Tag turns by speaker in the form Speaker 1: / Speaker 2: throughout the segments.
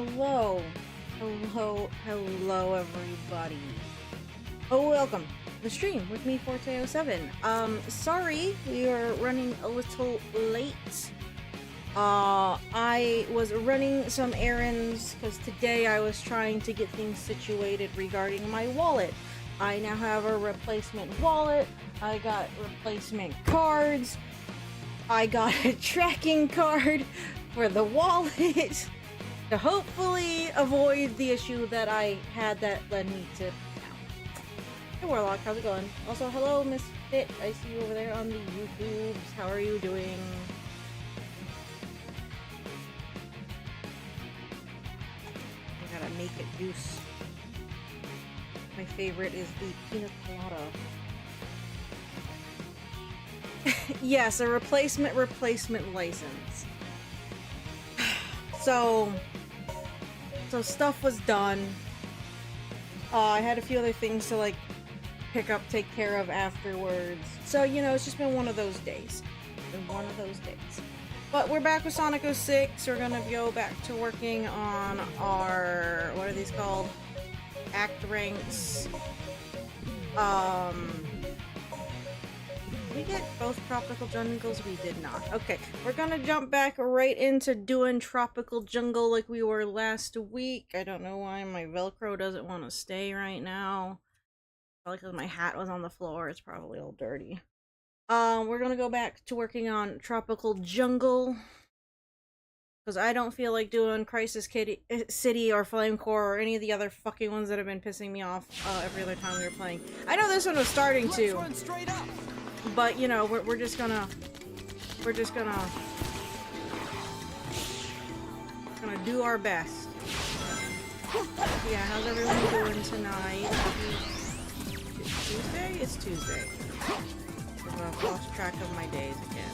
Speaker 1: hello. Hello, everybody. Oh, welcome to the stream with me, Forte07. Sorry, we are running a little late. I was running some errands because today I was trying to get things situated regarding my wallet. I now have a replacement wallet. I got replacement cards. I got a tracking card for the wallet to hopefully avoid the issue that I had that led me to now. Hey Warlock, how's it going? Also, hello Miss Fit, I see you over there on the YouTubes. How are you doing? I gotta make it juice. My favorite is the pina colada. Yes, a replacement license. So stuff was done. I had a few other things to like pick up, take care of afterwards. So, you know, it's just been one of those days. But we're back with Sonic 06. We're gonna go back to working on our, what are these called? Act ranks. Did we get both Tropical Jungles? We did not. Okay, we're gonna jump back right into doing Tropical Jungle like we were last week. I don't know why my Velcro doesn't want to stay right now. Probably because my hat was on the floor. It's probably all dirty. We're gonna go back to working on Tropical Jungle. Because I don't feel like doing Crisis City or Flame Core or any of the other fucking ones that have been pissing me off every other time we were playing. I know this one was starting to.
Speaker 2: Run straight up.
Speaker 1: But you know, we're just gonna do our best. Yeah, how's everyone doing tonight? Tuesday? It's Tuesday. I've lost track of my days again.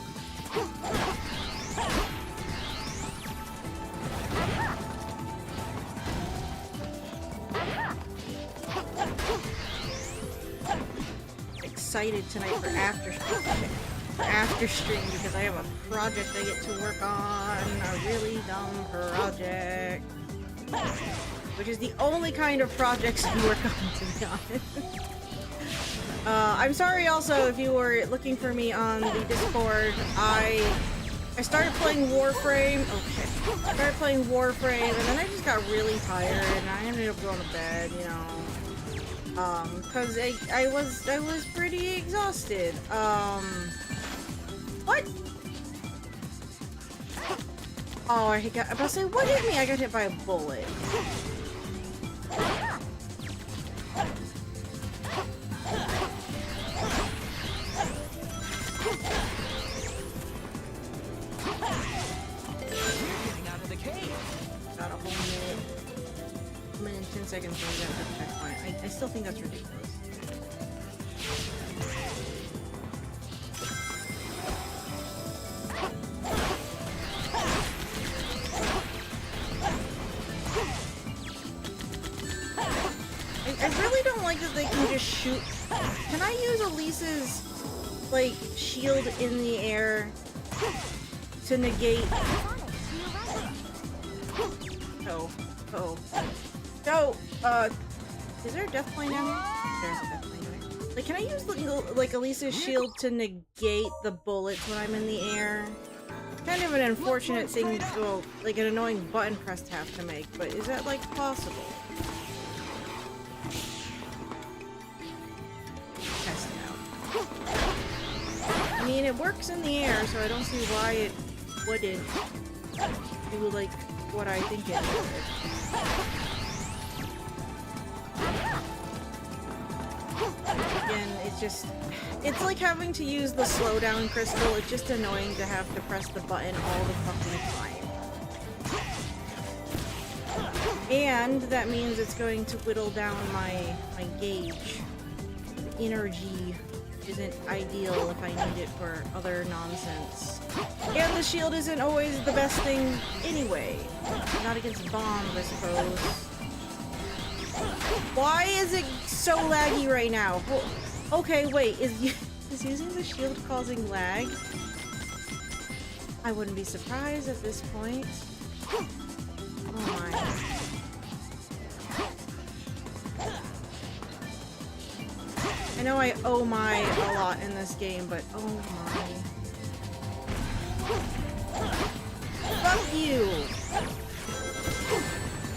Speaker 1: Excited tonight for after stream because I have a project I get to work on, a really dumb project, which is the only kind of projects I work on, to be honest. I'm sorry also if you were looking for me on the Discord. I started playing Warframe. Okay, I started playing Warframe and then I just got really tired and I ended up going to bed, you know. Cause I was pretty exhausted. What? Oh, I got about to say, what hit me? I got hit by a bullet.
Speaker 2: Getting out of the cave.
Speaker 1: Got a whole minute and 10 seconds to get to the checkpoint. I still think that's ridiculous. I really don't like that they can just shoot. Can I use Elise's, like, shield in the air to negate? So, is there a death plane down here? There's a death plane down here. Like, can I use, like, Elise's shield to negate the bullets when I'm in the air? It's kind of an unfortunate thing, well, like an annoying button press to have to make, but is that, like, possible? Test it out. I mean, it works in the air, so I don't see why it wouldn't do, like, what I think it would. Again, it's like having to use the slowdown crystal. It's just annoying to have to press the button all the fucking time. And that means it's going to whittle down my gauge. The energy isn't ideal if I need it for other nonsense. And the shield isn't always the best thing anyway. Not against bombs, I suppose. Why is it so laggy right now? Okay, wait, is using the shield causing lag? I wouldn't be surprised at this point. Oh my. I know I oh my a lot in this game, but oh my. Fuck you!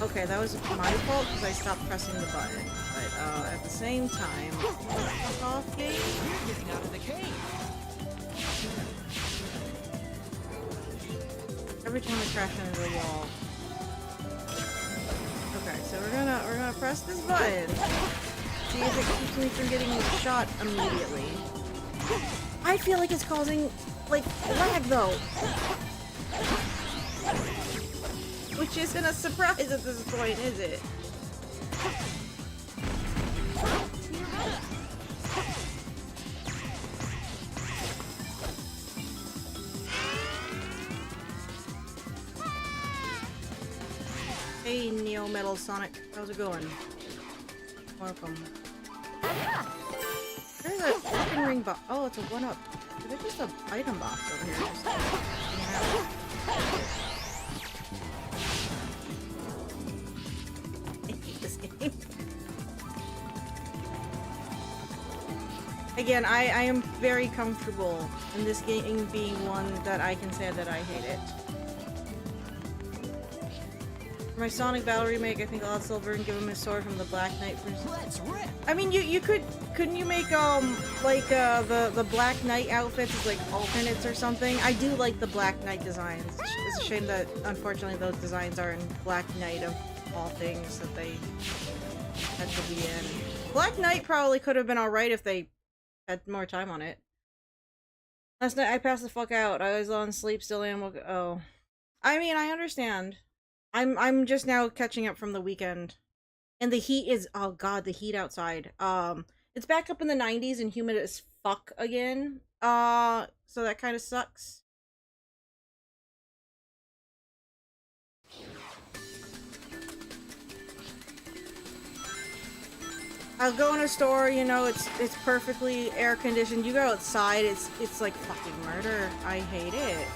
Speaker 1: Okay, that was my fault because I stopped pressing the button. But at the same time, fuck off, game.
Speaker 2: You're getting out of the cave.
Speaker 1: Every time I crash into the wall. Okay, so we're gonna press this button. See if it keeps me from getting shot immediately. I feel like it's causing like lag though. Which isn't a surprise at this point, is it? Hey, Neo Metal Sonic, how's it going? Welcome. There's a fucking ring box. Oh, it's a one-up. There's just an item box over here. Just I hate this game. Again, I am very comfortable in this game being one that I can say that I hate it. For my Sonic Battle remake, I think I'll add Silver and give him his sword from the Black Knight.
Speaker 2: Let's rip.
Speaker 1: I mean, you couldn't you make like the Black Knight outfits as like alternates or something? I do like the Black Knight designs. It's a shame that unfortunately those designs are in Black Knight of all things that they had to be in. Black Knight probably could have been alright if they had more time on it. Last night I passed the fuck out. I was on sleep still and woke. Oh, I mean I understand. I'm just now catching up from the weekend. And the heat is, oh god, the heat outside. It's back up in the 90s and humid as fuck again. So that kind of sucks. I'll go in a store, you know, it's perfectly air conditioned. You go outside, it's like fucking murder. I hate it.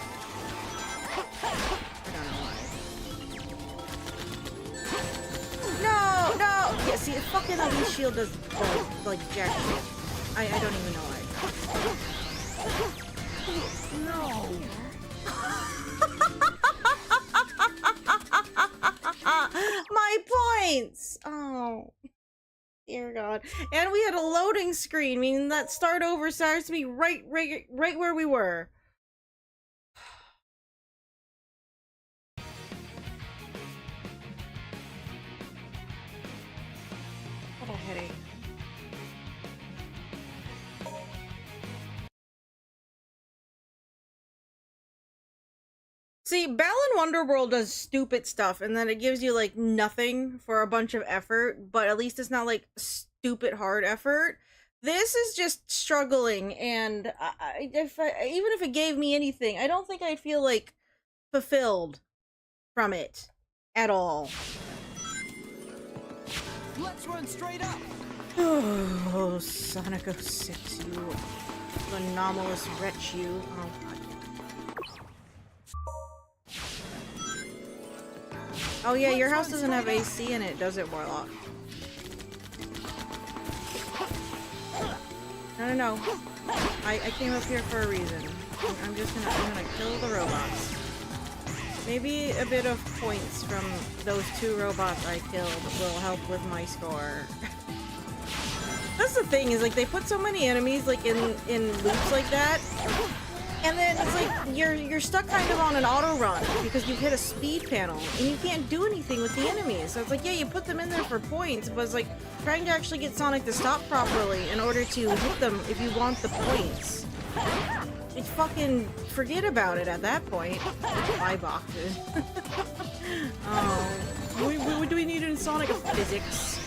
Speaker 1: I don't know why. No! Yeah, see, fucking Elite Shield does, like, jack shit. I don't even know why. No! My points! Oh. Dear God. And we had a loading screen, meaning that start over starts me right where we were. What a headache. See, Balan Wonderworld does stupid stuff, and then it gives you, like, nothing for a bunch of effort, but at least it's not, like, stupid hard effort. This is just struggling, and even if it gave me anything, I don't think I'd feel, like, fulfilled from it at all.
Speaker 2: Let's run straight up.
Speaker 1: Oh, Sonic 06, you anomalous wretch, you. Oh, God. Oh yeah, your house doesn't have AC in it, does it, Warlock? No. I came up here for a reason. I'm gonna kill the robots. Maybe a bit of points from those 2 robots I killed will help with my score. That's the thing, is like they put so many enemies like in loops like that. And then it's like you're stuck kind of on an auto run because you've hit a speed panel and you can't do anything with the enemies. So it's like, yeah, you put them in there for points, but it's like trying to actually get Sonic to stop properly in order to hit them if you want the points. It's fucking forget about it at that point. Buy boxes. Oh, what do we need in Sonic? Physics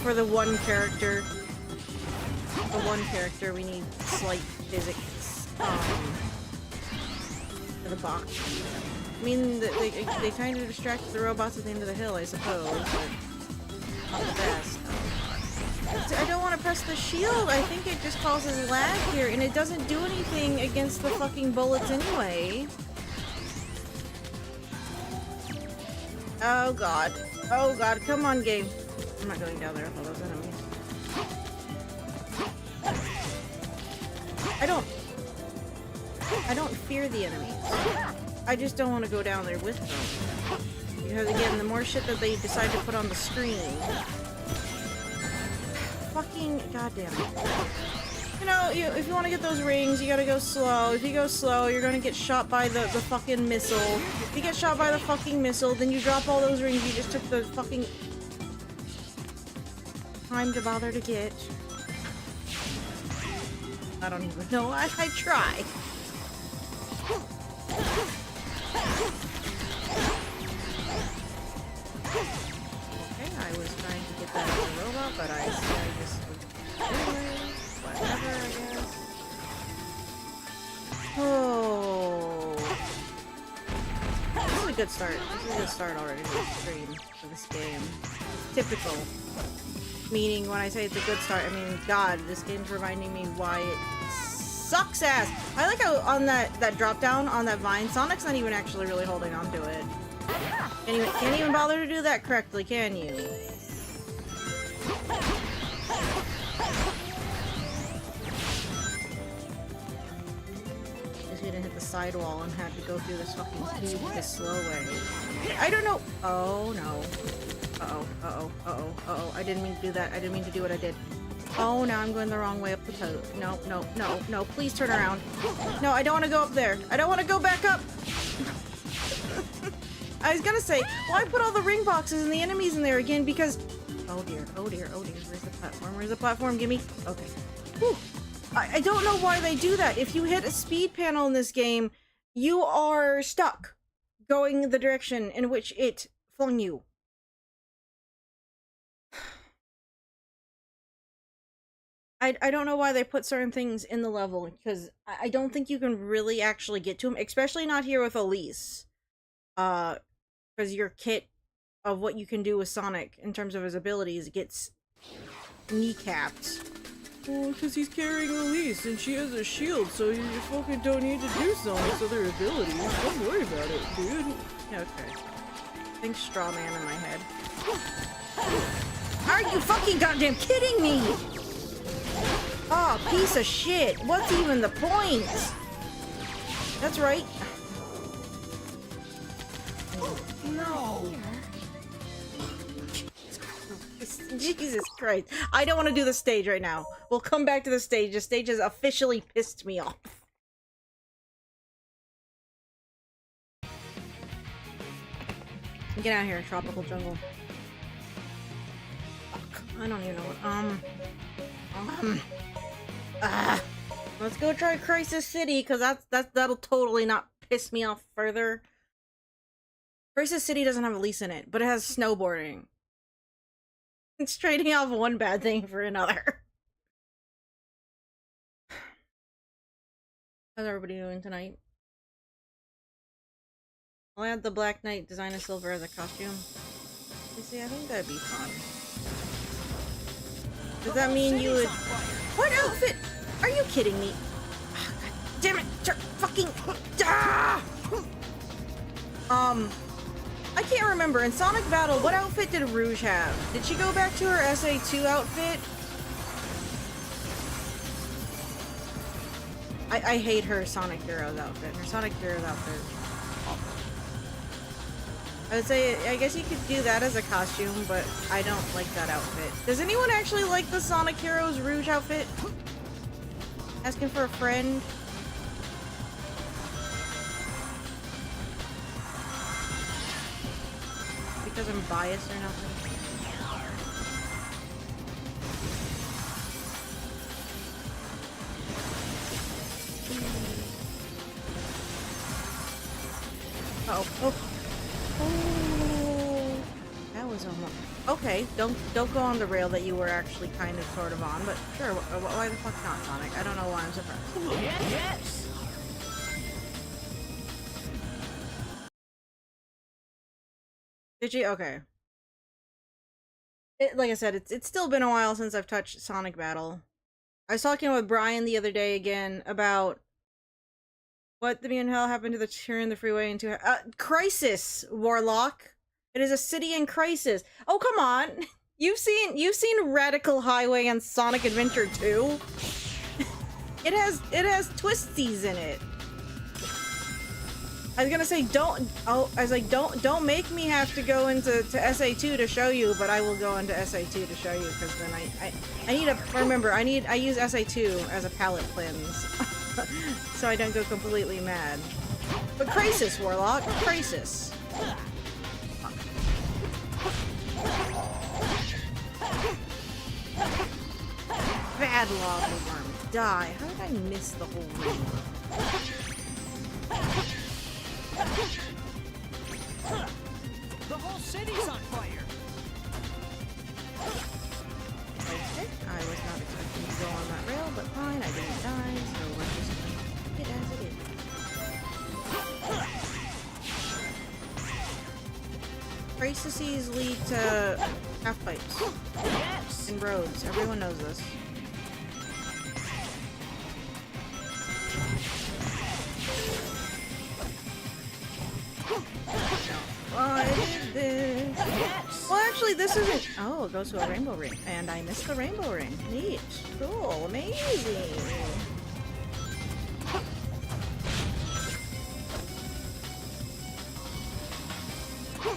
Speaker 1: for the one character. The one character we need slight physics. For the box. I mean, they kind of distracted the robots at the end of the hill, I suppose, but not the best. I don't want to press the shield. I think it just causes lag here, and it doesn't do anything against the fucking bullets anyway. Oh god. Oh god, come on, game. I'm not going down there with all those enemies. I don't fear the enemies. I just don't want to go down there with them. Because again, the more shit that they decide to put on the screen... Fucking goddamn it. You know, if you want to get those rings, you gotta go slow. If you go slow, you're gonna get shot by the fucking missile. If you get shot by the fucking missile, then you drop all those rings you just took the fucking time to bother to get. I don't even know. I try. Okay, I was trying to get that other robot, but I just... Whatever, I guess. Oh. This is a good start. This is a good start already for the stream, for this game. Typical. Meaning, when I say it's a good start, I mean, God, this game's reminding me why it sucks ass. I like how on that drop down on that vine, Sonic's not even actually really holding on to it. Can't even bother to do that correctly, can you? Just gonna hit the sidewall and had to go through this fucking tube this slow way. I don't know. Oh no. Uh-oh, uh-oh, uh-oh, uh-oh. I didn't mean to do that. I didn't mean to do what I did. Oh, now I'm going the wrong way up the toad. No, no, no, no. Please turn around. No, I don't want to go up there. I don't want to go back up. I was gonna say, why put all the ring boxes and the enemies in there again? Because... Oh dear, oh dear, oh dear. Where's the platform? Where's the platform? Gimme. Okay. Whew. I don't know why they do that. If you hit a speed panel in this game, you are stuck going the direction in which it flung you. I don't know why they put certain things in the level, because I don't think you can really actually get to them, especially not here with Elise. Because your kit of what you can do with Sonic in terms of his abilities gets kneecapped. Well, because he's carrying Elise and she has a shield, so you fucking don't need to do Sonic's other abilities. Don't worry about it, dude. Okay. Think straw man in my head. Are you fucking goddamn kidding me? Oh, piece of shit. What's even the point? That's right. No. Jesus Christ. I don't want to do the stage right now. We'll come back to the stage. The stage has officially pissed me off. Get out of here, tropical jungle. Fuck. I don't even know what, let's go try Crisis City, because that'll totally not piss me off further. Crisis City doesn't have Elise in it, but it has snowboarding. It's trading off one bad thing for another. How's everybody doing tonight? I'll add the Black Knight Design of Silver as a costume. You see, I think that'd be fun. Does that mean you would... What outfit? Are you kidding me? Oh, God damn it! Fucking... Ah! I can't remember. In Sonic Battle, what outfit did Rouge have? Did she go back to her SA2 outfit? I hate her Sonic Heroes outfit. Her Sonic Heroes outfit is awful. I would say, I guess you could do that as a costume, but I don't like that outfit. Does anyone actually like the Sonic Heroes Rouge outfit? Asking for a friend? Because I'm biased or nothing? Uh-oh. Oh. Oh. That was almost... Okay, don't go on the rail that you were actually kind of sort of on, but sure, why the fuck not, Sonic? I don't know why I'm surprised.
Speaker 2: Yes!
Speaker 1: Did you? Okay. Like I said, it's still been a while since I've touched Sonic Battle. I was talking with Brian the other day again about what the hell happened to the turn the freeway into Crisis, Warlock. It is a city in crisis. Oh, come on. You've seen Radical Highway and Sonic Adventure 2? It has twisties in it. I was gonna say don't make me have to go into SA2 to show you, but I will go into SA2 to show you, because then I need to remember I use SA2 as a palette cleanse. So I don't go completely mad. But Crisis, Warlock, Crisis. Bad lava worm, die. How did I miss the whole ring?
Speaker 2: The whole city's on fire.
Speaker 1: I was not expecting to go on that rail, but fine, I didn't die, so we're just gonna take it as it is. Crises lead to half pipes.
Speaker 2: Yes.
Speaker 1: And roads. Everyone knows this. I did this.
Speaker 2: Yes.
Speaker 1: Well, actually, this isn't. Oh, it goes to a rainbow ring, and I missed the rainbow ring. Neat, cool, amazing.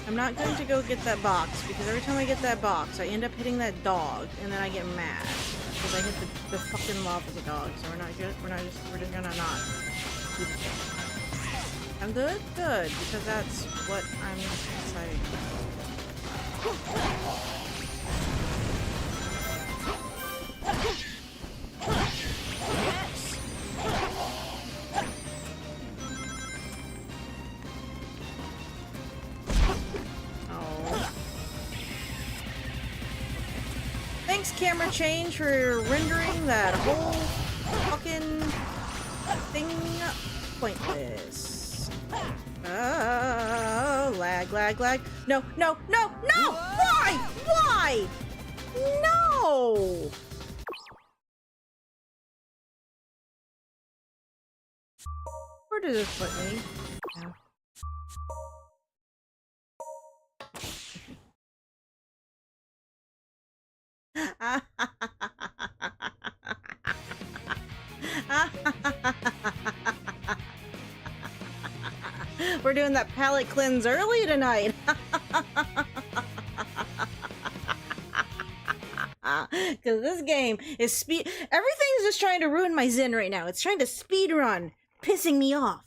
Speaker 1: I'm not going to go get that box, because every time I get that box, I end up hitting that dog, and then I get mad because I hit the fucking lava dog. So we're just gonna not do the thing. I'm good, good, because that's what I'm excited Thanks, camera change, for rendering that whole fucking thing pointless. Lag, lag, lag. No, no, no, no! Why? Why? No! Where does this put me? No. We're doing that palette cleanse early tonight. Because this game is everything's just trying to ruin my zen right now. It's trying to speed run, pissing me off.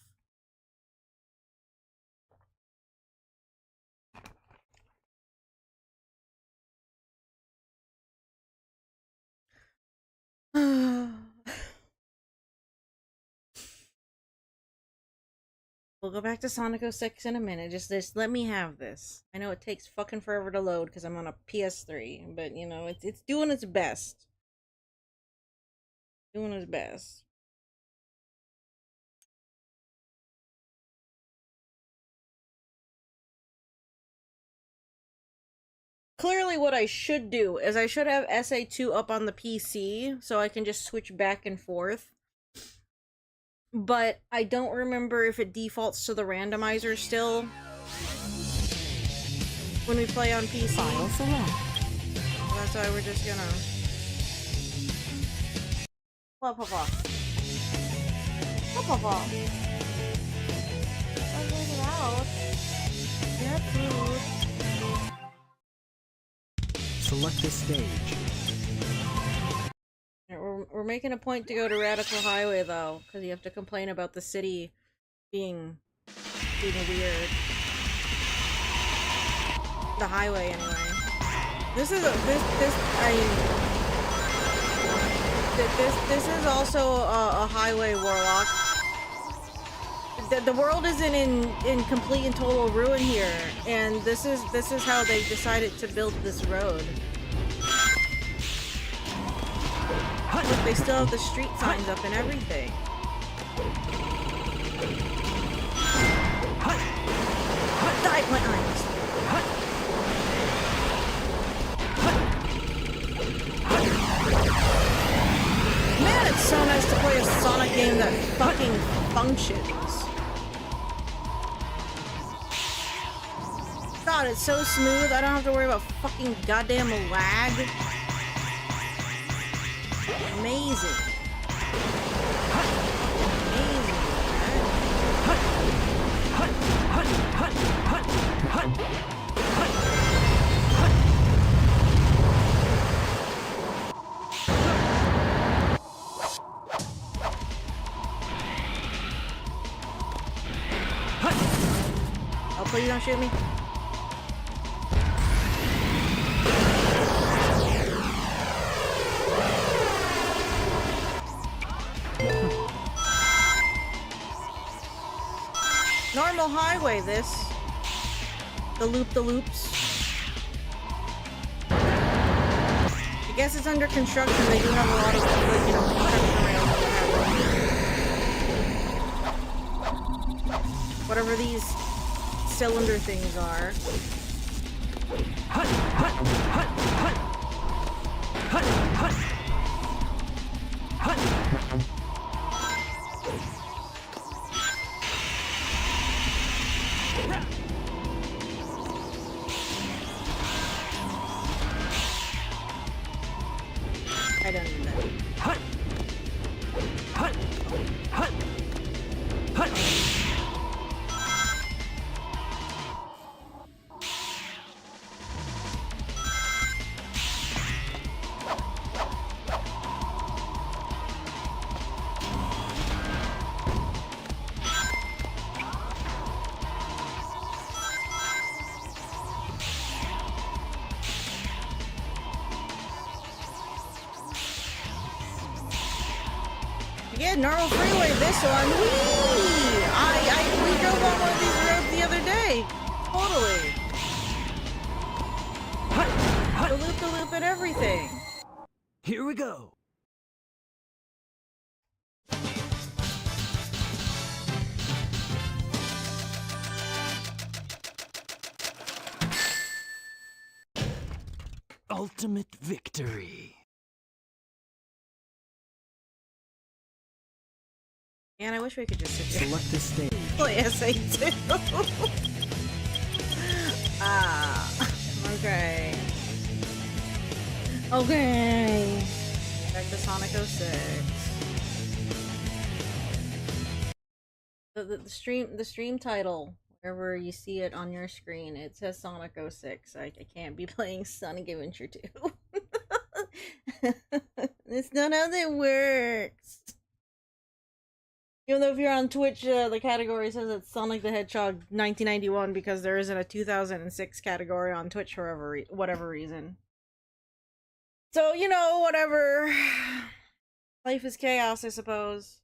Speaker 1: We'll go back to Sonic 06 in a minute. Just let me have this. I know it takes fucking forever to load because I'm on a PS3, but you know, it's doing its best. Doing its best. Clearly what I should do is I should have SA2 up on the PC so I can just switch back and forth. But I don't remember if it defaults to the randomizer still when we play on PC.
Speaker 2: File select.
Speaker 1: So that's why we're just gonna... Blah, blah, blah. Blah, blah, blah. Let's get it out. Get food.
Speaker 2: Select the stage.
Speaker 1: We're making a point to go to Radical Highway though, because you have to complain about the city being weird. The highway anyway. This is this is also a highway, Warlock. The world isn't in complete and total ruin here, and this is how they decided to build this road. Look, they still have the street signs up and everything. Die, my eyes. Man, it's so nice to play a Sonic game that fucking functions. Die! god, it's so smooth. I don't have to worry about fucking goddamn lag. Amazing. Oh, please don't shoot me. Normal highway, this. The loops. I guess it's under construction. They do have a lot of, like, you know, construction rails and whatever these cylinder things are. I don't need that. Yeah, normal freeway, this one. Whee! We drove on one of these roads the other day. Totally. The loop and everything.
Speaker 2: Here we go. Ultimate victory.
Speaker 1: Man, I wish we could just sit there.
Speaker 2: Select the stage.
Speaker 1: Oh, yes, I do. Okay. Okay. Back to Sonic 06. The stream title, wherever you see it on your screen, it says Sonic 06. I can't be playing Sonic Adventure 2. It's not how that works. Even though if you're on Twitch, the category says it's Sonic the Hedgehog 1991 because there isn't a 2006 category on Twitch for whatever reason. So, you know, whatever. Life is chaos, I suppose.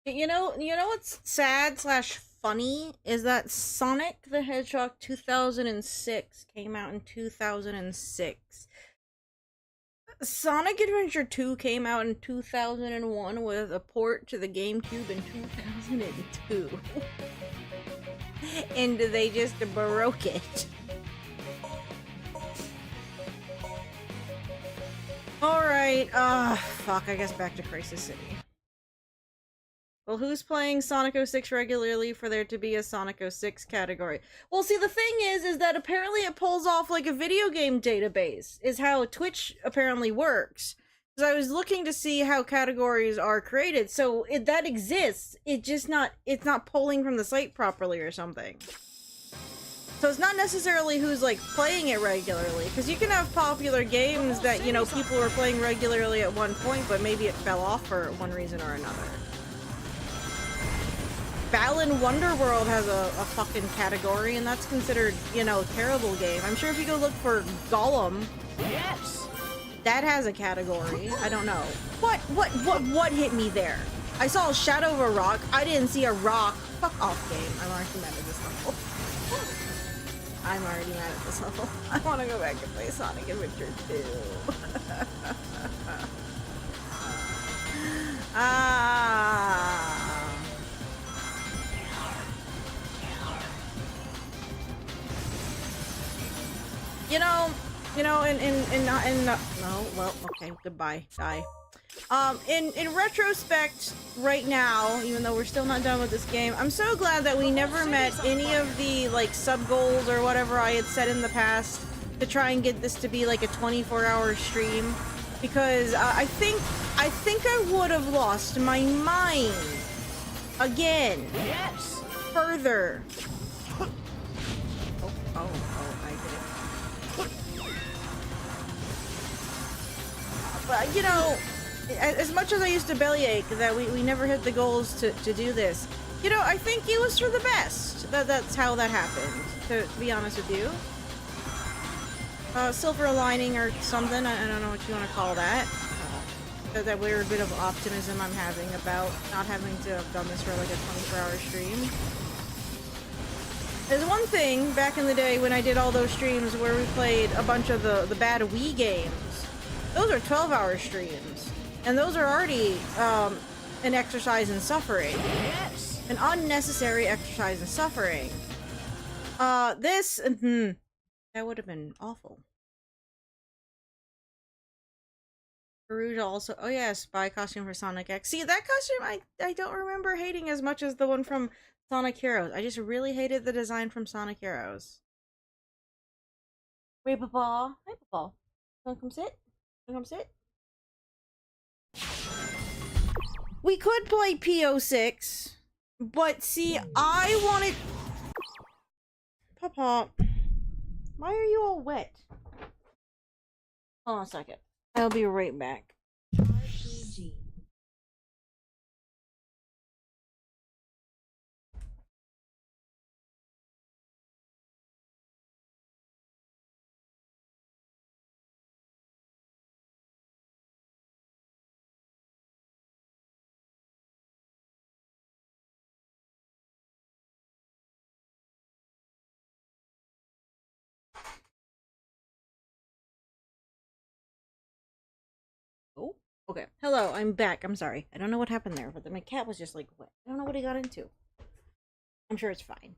Speaker 1: You know what's sad / funny is that Sonic the Hedgehog 2006 came out in 2006. Sonic Adventure 2 came out in 2001 with a port to the GameCube in 2002. And they just broke it. Alright, fuck, I guess back to Crisis City. Well, who's playing Sonic 06 regularly for there to be a Sonic 06 category? Well, see, the thing is that apparently it pulls off like a video game database, is how Twitch apparently works. Because I was looking to see how categories are created, so that exists, it's not pulling from the site properly or something. So it's not necessarily who's, like, playing it regularly, because you can have popular games that, you know, people were playing regularly at one point, but maybe it fell off for one reason or another. Balan Wonderworld has a fucking category, and that's considered, you know, a terrible game. I'm sure if you go look for Gollum,
Speaker 2: Yes.
Speaker 1: that has a category. I don't know. What hit me there? I saw a shadow of a rock. I didn't see a rock. Fuck off, game. I'm argumentative this level. I'm already mad at this level. I want to go back and play Sonic Adventure 2. Ah. No, well, okay, goodbye, die. In retrospect, right now, even though we're still not done with this game, I'm so glad that we never met any of the, like, sub-goals or whatever I had set in the past to try and get this to be, like, a 24-hour stream. Because, I think I would have lost my mind. Again.
Speaker 2: Yes.
Speaker 1: Further. Oh, I did it. But, you know, as much as I used to bellyache that we never hit the goals to do this, you know, I think it was for the best. That's how that happened, to be honest with you. Silver lining or something, I don't know what you want to call that. That weird bit of optimism I'm having about not having to have done this for like a 24-hour stream. There's one thing back in the day when I did all those streams where we played a bunch of the bad Wii games. Those are 12-hour streams. And those are already an exercise in suffering.
Speaker 2: Yes.
Speaker 1: An unnecessary exercise in suffering. This, that would have been awful. Perugia also, oh yes, buy costume for Sonic X. See, that costume I don't remember hating as much as the one from Sonic Heroes. I just really hated the design from Sonic Heroes. Wait, Papa. Hi, Papa. Wanna come sit? Wanna come sit? We could play PO6, but see, I wanted... Papa, why are you all wet? Hold on a second. I'll be right back. RPG. Oh, okay. Hello, I'm back. I'm sorry. I don't know what happened there, but my cat was just like, what? I don't know what he got into. I'm sure it's fine.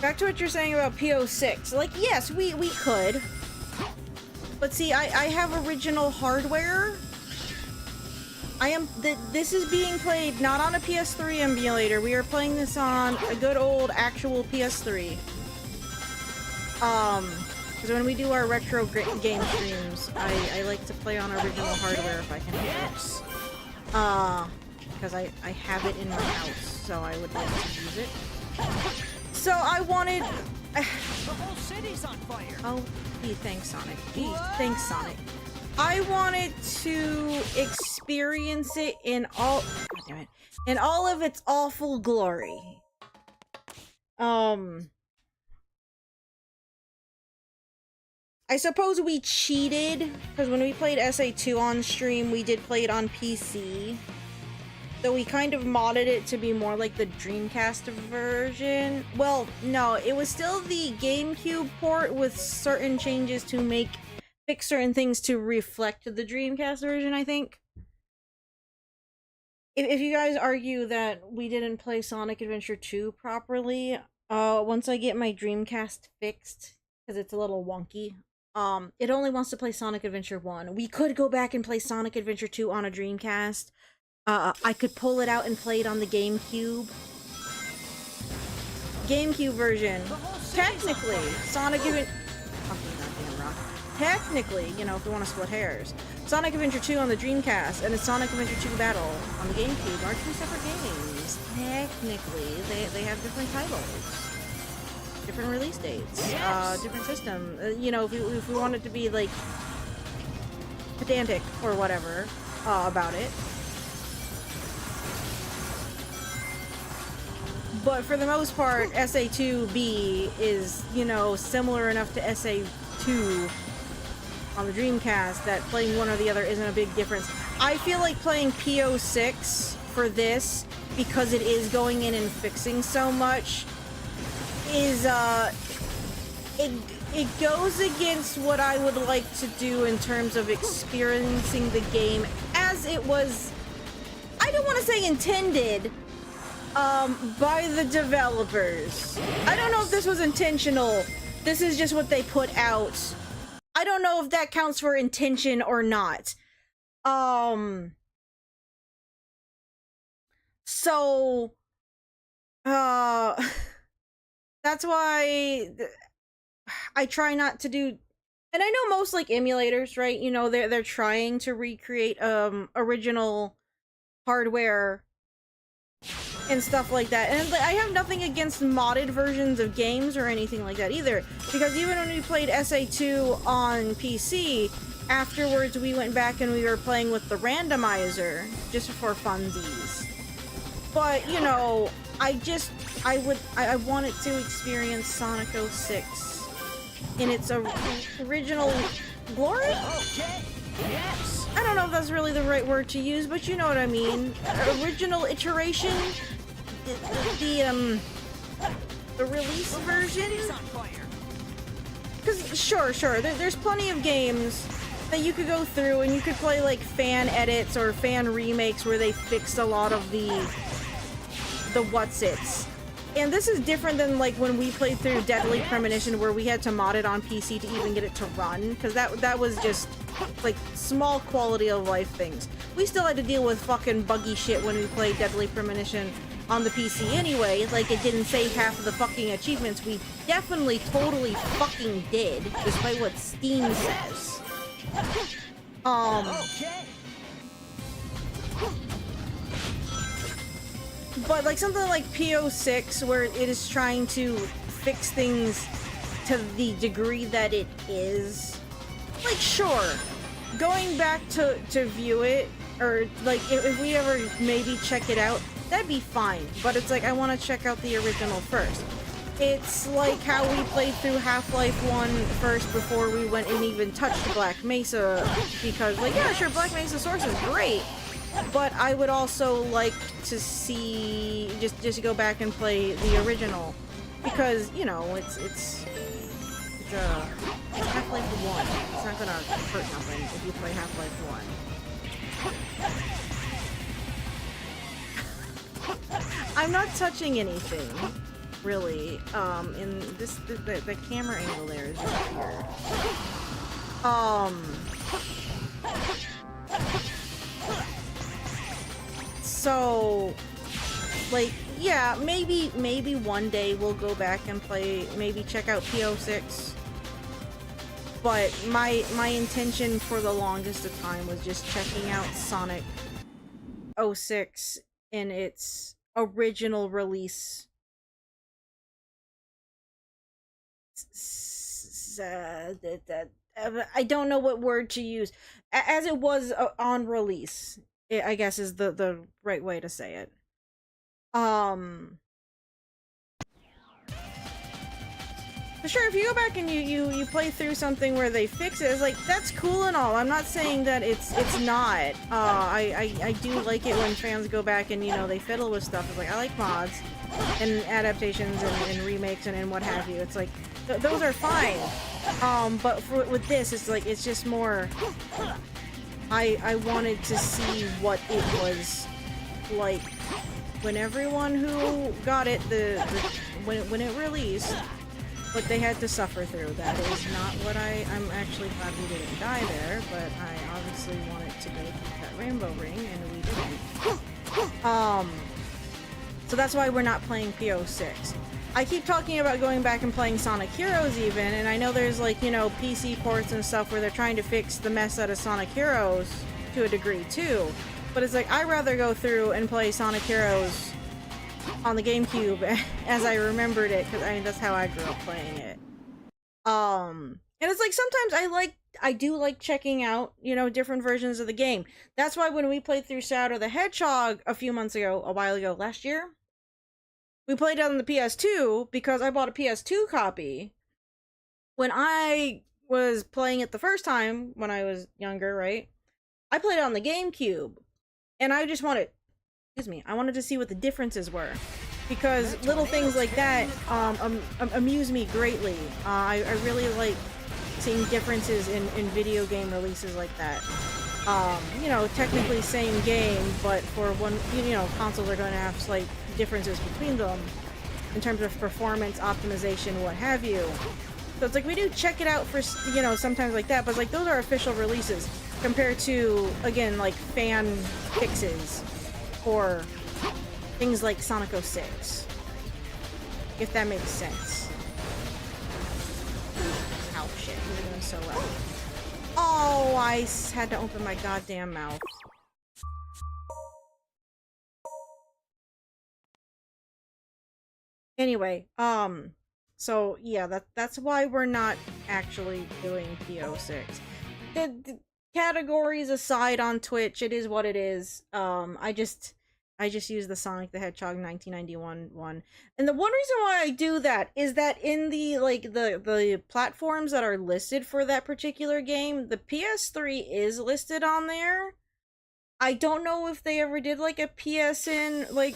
Speaker 1: Back to what you're saying about PO6. Like, yes, we could. But see, I have original hardware. This is being played not on a PS3 emulator. We are playing this on a good old actual PS3. Because when we do our retro game streams, I like to play on original hardware if I can help it. Because I have it in my house, so I would like to use it. So I wanted...
Speaker 2: The whole city's on fire.
Speaker 1: Oh, gee, thanks, Sonic. Gee, thanks, Sonic. I wanted to experience it in all... God damn it. In all of its awful glory. I suppose we cheated, because when we played SA2 on stream, we did play it on PC. So we kind of modded it to be more like the Dreamcast version. Well, no, it was still the GameCube port with certain changes to fix certain things to reflect the Dreamcast version, I think. If you guys argue that we didn't play Sonic Adventure 2 properly, once I get my Dreamcast fixed, because it's a little wonky, it only wants to play Sonic Adventure 1. We could go back and play Sonic Adventure 2 on a Dreamcast. I could pull it out and play it on the GameCube. GameCube version. Technically, Sonic Adventure... Technically, you know, if we want to split hairs. Sonic Adventure 2 on the Dreamcast and a Sonic Adventure 2 Battle on the GameCube are two separate games. Technically, they have different titles. Different release dates.
Speaker 2: Yes.
Speaker 1: Different system. You know, if we wanted to be, like, pedantic or whatever about it. But for the most part, SA2B is, you know, similar enough to SA2 on the Dreamcast that playing one or the other isn't a big difference. I feel like playing PO6 for this, because it is going in and fixing so much, is it goes against what I would like to do in terms of experiencing the game as it was, I don't want to say intended, by the developers. I don't know if this was intentional. This is just what they put out. I don't know if that counts for intention or not. So, that's why I try not to do, and I know most like emulators, right? You know, they're trying to recreate original hardware and stuff like that. And I have nothing against modded versions of games or anything like that either, because even when we played SA2 on PC, afterwards we went back and we were playing with the randomizer just for funsies. But, you know, I wanted to experience Sonic 06 in its original glory?
Speaker 2: Okay. Yes.
Speaker 1: I don't know if that's really the right word to use, but you know what I mean. Original iteration? The release version? Because, sure, there's plenty of games that you could go through and you could play, like, fan edits or fan remakes where they fixed a lot of the what's-its. And this is different than, like, when we played through Deadly Premonition where we had to mod it on PC to even get it to run, because that was just, like, small quality of life things. We still had to deal with fucking buggy shit when we played Deadly Premonition on the PC anyway, like it didn't save half of the fucking achievements. We definitely totally fucking did, despite what Steam says.
Speaker 2: Okay.
Speaker 1: But like something like PO6, where it is trying to fix things to the degree that it is, like, sure, going back to view it, or like if we ever maybe check it out, that'd be fine. But it's like, I want to check out the original first. It's like how we played through Half-Life 1 first before we went and even touched Black Mesa, because, like, yeah, sure, Black Mesa Source is great, but I would also like to see, just go back and play the original, because, you know, it's Half-Life 1. It's not gonna hurt nothing if you play Half-Life 1. I'm not touching anything, really. In this, the camera angle there is just weird. So, like, yeah, maybe one day we'll go back and play, maybe check out PO6. But my intention for the longest of time was just checking out Sonic 06 in its original release. I don't know what word to use. As it was on release, I guess is the right way to say it. Sure, if you go back and you play through something where they fix it, it's like, that's cool and all. I'm not saying that it's not. I do like it when fans go back and, you know, they fiddle with stuff. It's like, I like mods and adaptations and remakes and what have you. It's like, those are fine. But with this, it's like, it's just more, I wanted to see what it was like when everyone who got it, when it released, what they had to suffer through. That is not what I'm actually glad we didn't die there, but I obviously wanted to go through that rainbow ring, and we didn't. So that's why we're not playing PO6. I keep talking about going back and playing Sonic Heroes even, and I know there's, like, you know, PC ports and stuff where they're trying to fix the mess out of Sonic Heroes to a degree too, but it's like, I'd rather go through and play Sonic Heroes on the GameCube as I remembered it, because I mean, that's how I grew up playing it. And it's like, sometimes I do like checking out, you know, different versions of the game. That's why when we played through Shadow the Hedgehog a while ago, last year, we played it on the PS2 because I bought a PS2 copy when I was playing it the first time when I was younger, right? I played it on the GameCube, and I just wanted, I wanted to see what the differences were. because little things like that amuse me greatly. I really like seeing differences in video game releases like that. You know, technically same game, but for one, you know, consoles are going to have slight differences between them in terms of performance, optimization, what have you. So it's like, we do check it out for, you know, sometimes like that, but like, those are official releases compared to, again, like, fan fixes for things like Sonic 06. If that makes sense. Oh shit, we're doing so well. Oh, I had to open my goddamn mouth. Anyway, so yeah, that's why we're not actually doing PO6. The categories aside on Twitch, it is what it is. I just use the Sonic the Hedgehog 1991 one. And the one reason why I do that is that in the, like, the platforms that are listed for that particular game, the PS3 is listed on there. I don't know if they ever did, like, a PSN, like,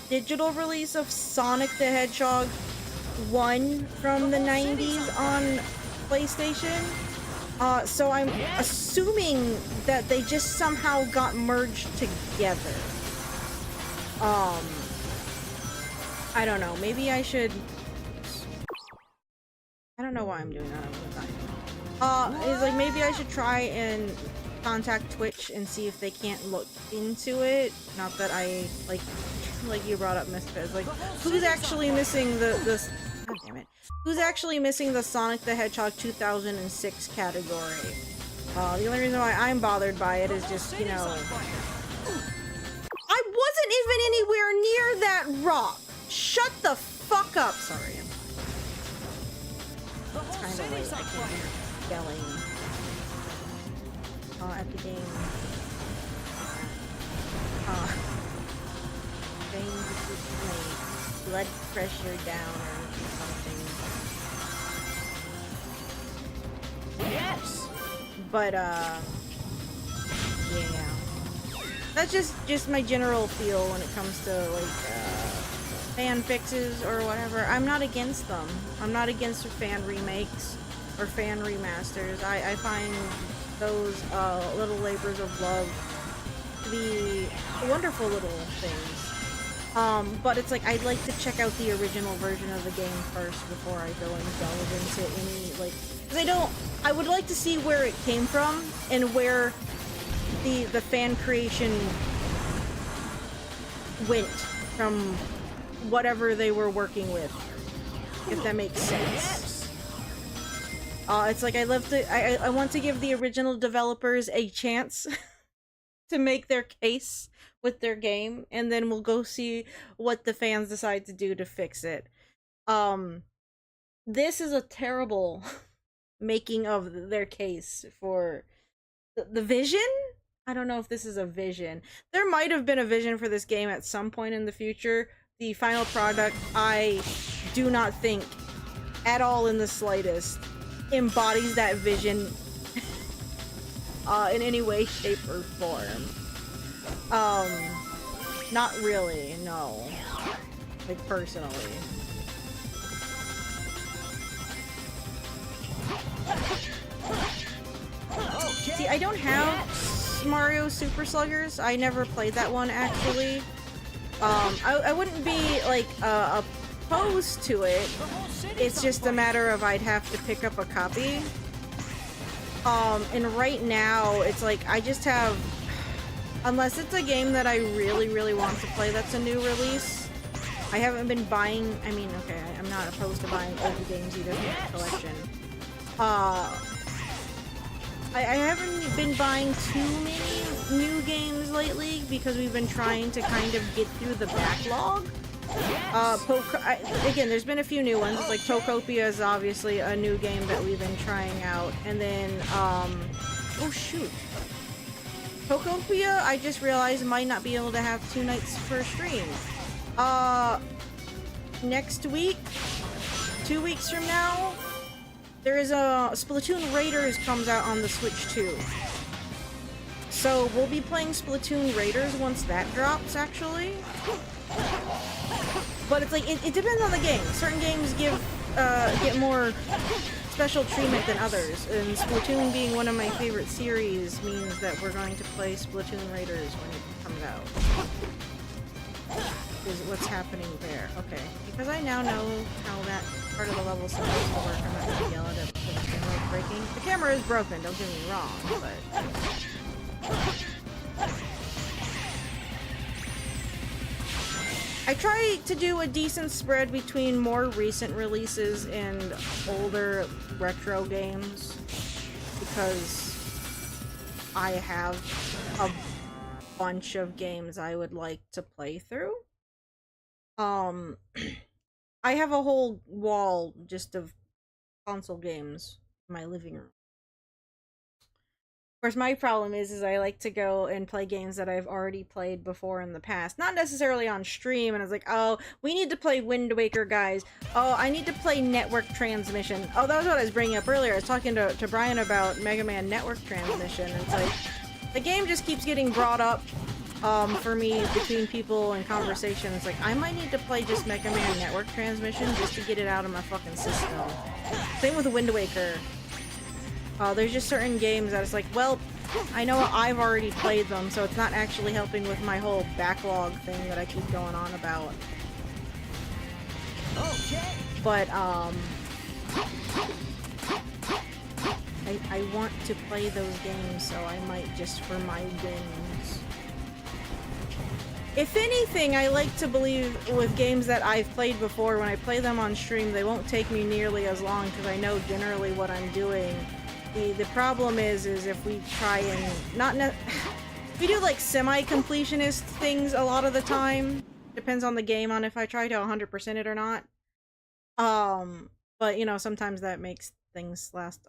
Speaker 1: digital release of Sonic the Hedgehog 1 from the 90s on PlayStation. So I'm assuming that they just somehow got merged together. I don't know. Maybe I should... I don't know why I'm doing that all the time. It's like, maybe I should try and contact Twitch and see if they can't look into it. Not that I, like you brought up, Misfits. Like, who's actually missing the God damn it. Who's actually missing the Sonic the Hedgehog 2006 category? The only reason why I'm bothered by it is just, you know... I wasn't even anywhere near that rock! Shut the fuck up! Sorry. It's kind of late. I can't hear yelling at the game. Things like blood pressure down or something. Yes! But, yeah. That's just my general feel when it comes to, like, fan fixes or whatever. I'm not against them. I'm not against fan remakes or fan remasters. I find those little labors of love to be wonderful little things. But it's like, I'd like to check out the original version of the game first before I go and delve into any, like... Because I would like to see where it came from and where the fan creation went from whatever they were working with, if that makes sense. It's like, I want to give the original developers a chance to make their case with their game, and then we'll go see what the fans decide to do to fix it. This is a terrible making of their case for the vision? I don't know if this is a vision. There might have been a vision for this game at some point in the future. The final product, I do not think at all in the slightest embodies that vision in any way, shape, or form. Not really, no. Like, personally. See, I don't have Mario Super Sluggers. I never played that one, actually. I wouldn't be, like, opposed to it. It's just a matter of I'd have to pick up a copy. And right now, it's like, I just have... Unless it's a game that I really, really want to play that's a new release, I haven't been buying... I mean, okay, I'm not opposed to buying old games either for the collection. I haven't been buying too many new games lately because we've been trying to kind of get through the backlog. Again, there's been a few new ones. Like, Tokopia is obviously a new game that we've been trying out. And then, oh shoot. Tokopia, I just realized, might not be able to have 2 nights per stream. Next week, 2 weeks from now, there is a Splatoon Raiders comes out on the Switch too. So we'll be playing Splatoon Raiders once that drops, actually. But it's like, it depends on the game. Certain games get more special treatment than others, and Splatoon being one of my favorite series means that we're going to play Splatoon Raiders when it comes out. Is what's happening there. Okay. Because I now know how that part of the level is supposed to work, I'm not gonna yell at it because the camera is breaking. The camera is broken, don't get me wrong, but... I try to do a decent spread between more recent releases and older retro games because I have a bunch of games I would like to play through. I have a whole wall just of console games in my living room. Of course, my problem is I like to go and play games that I've already played before in the past. Not necessarily on stream, and I was like, oh, we need to play Wind Waker, guys. Oh, I need to play Network Transmission. Oh, that was what I was bringing up earlier. I was talking to Brian about Mega Man Network Transmission, and it's like, the game just keeps getting brought up for me between people and conversation. It's like, I might need to play just Mega Man Network Transmission just to get it out of my fucking system. Same with Wind Waker. There's just certain games that it's like, well, I know I've already played them, so it's not actually helping with my whole backlog thing that I keep going on about.
Speaker 2: Okay.
Speaker 1: But, I want to play those games, so I might just for my wins. If anything, I like to believe with games that I've played before, when I play them on stream, they won't take me nearly as long because I know generally what I'm doing. The problem is if we try and we do like semi-completionist things a lot of the time. Depends on the game on if I try to 100% it or not. But you know, sometimes that makes things last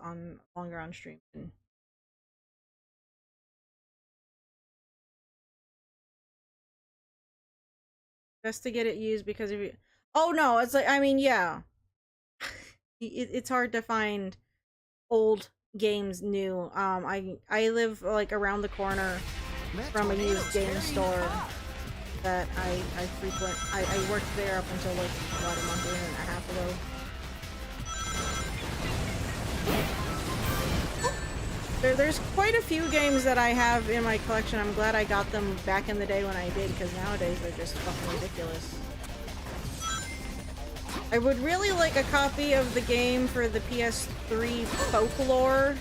Speaker 1: longer on stream. Best to get it used because if you... Oh no, it's like, I mean, yeah. It's hard to find old games new. I live like around the corner from a used game store that I frequent. I worked there up until like about a month and a half ago. There's quite a few games that I have in my collection. I'm glad I got them back in the day when I did, because nowadays they're just fucking ridiculous. I would really like a copy of the game for the PS3 Folklore.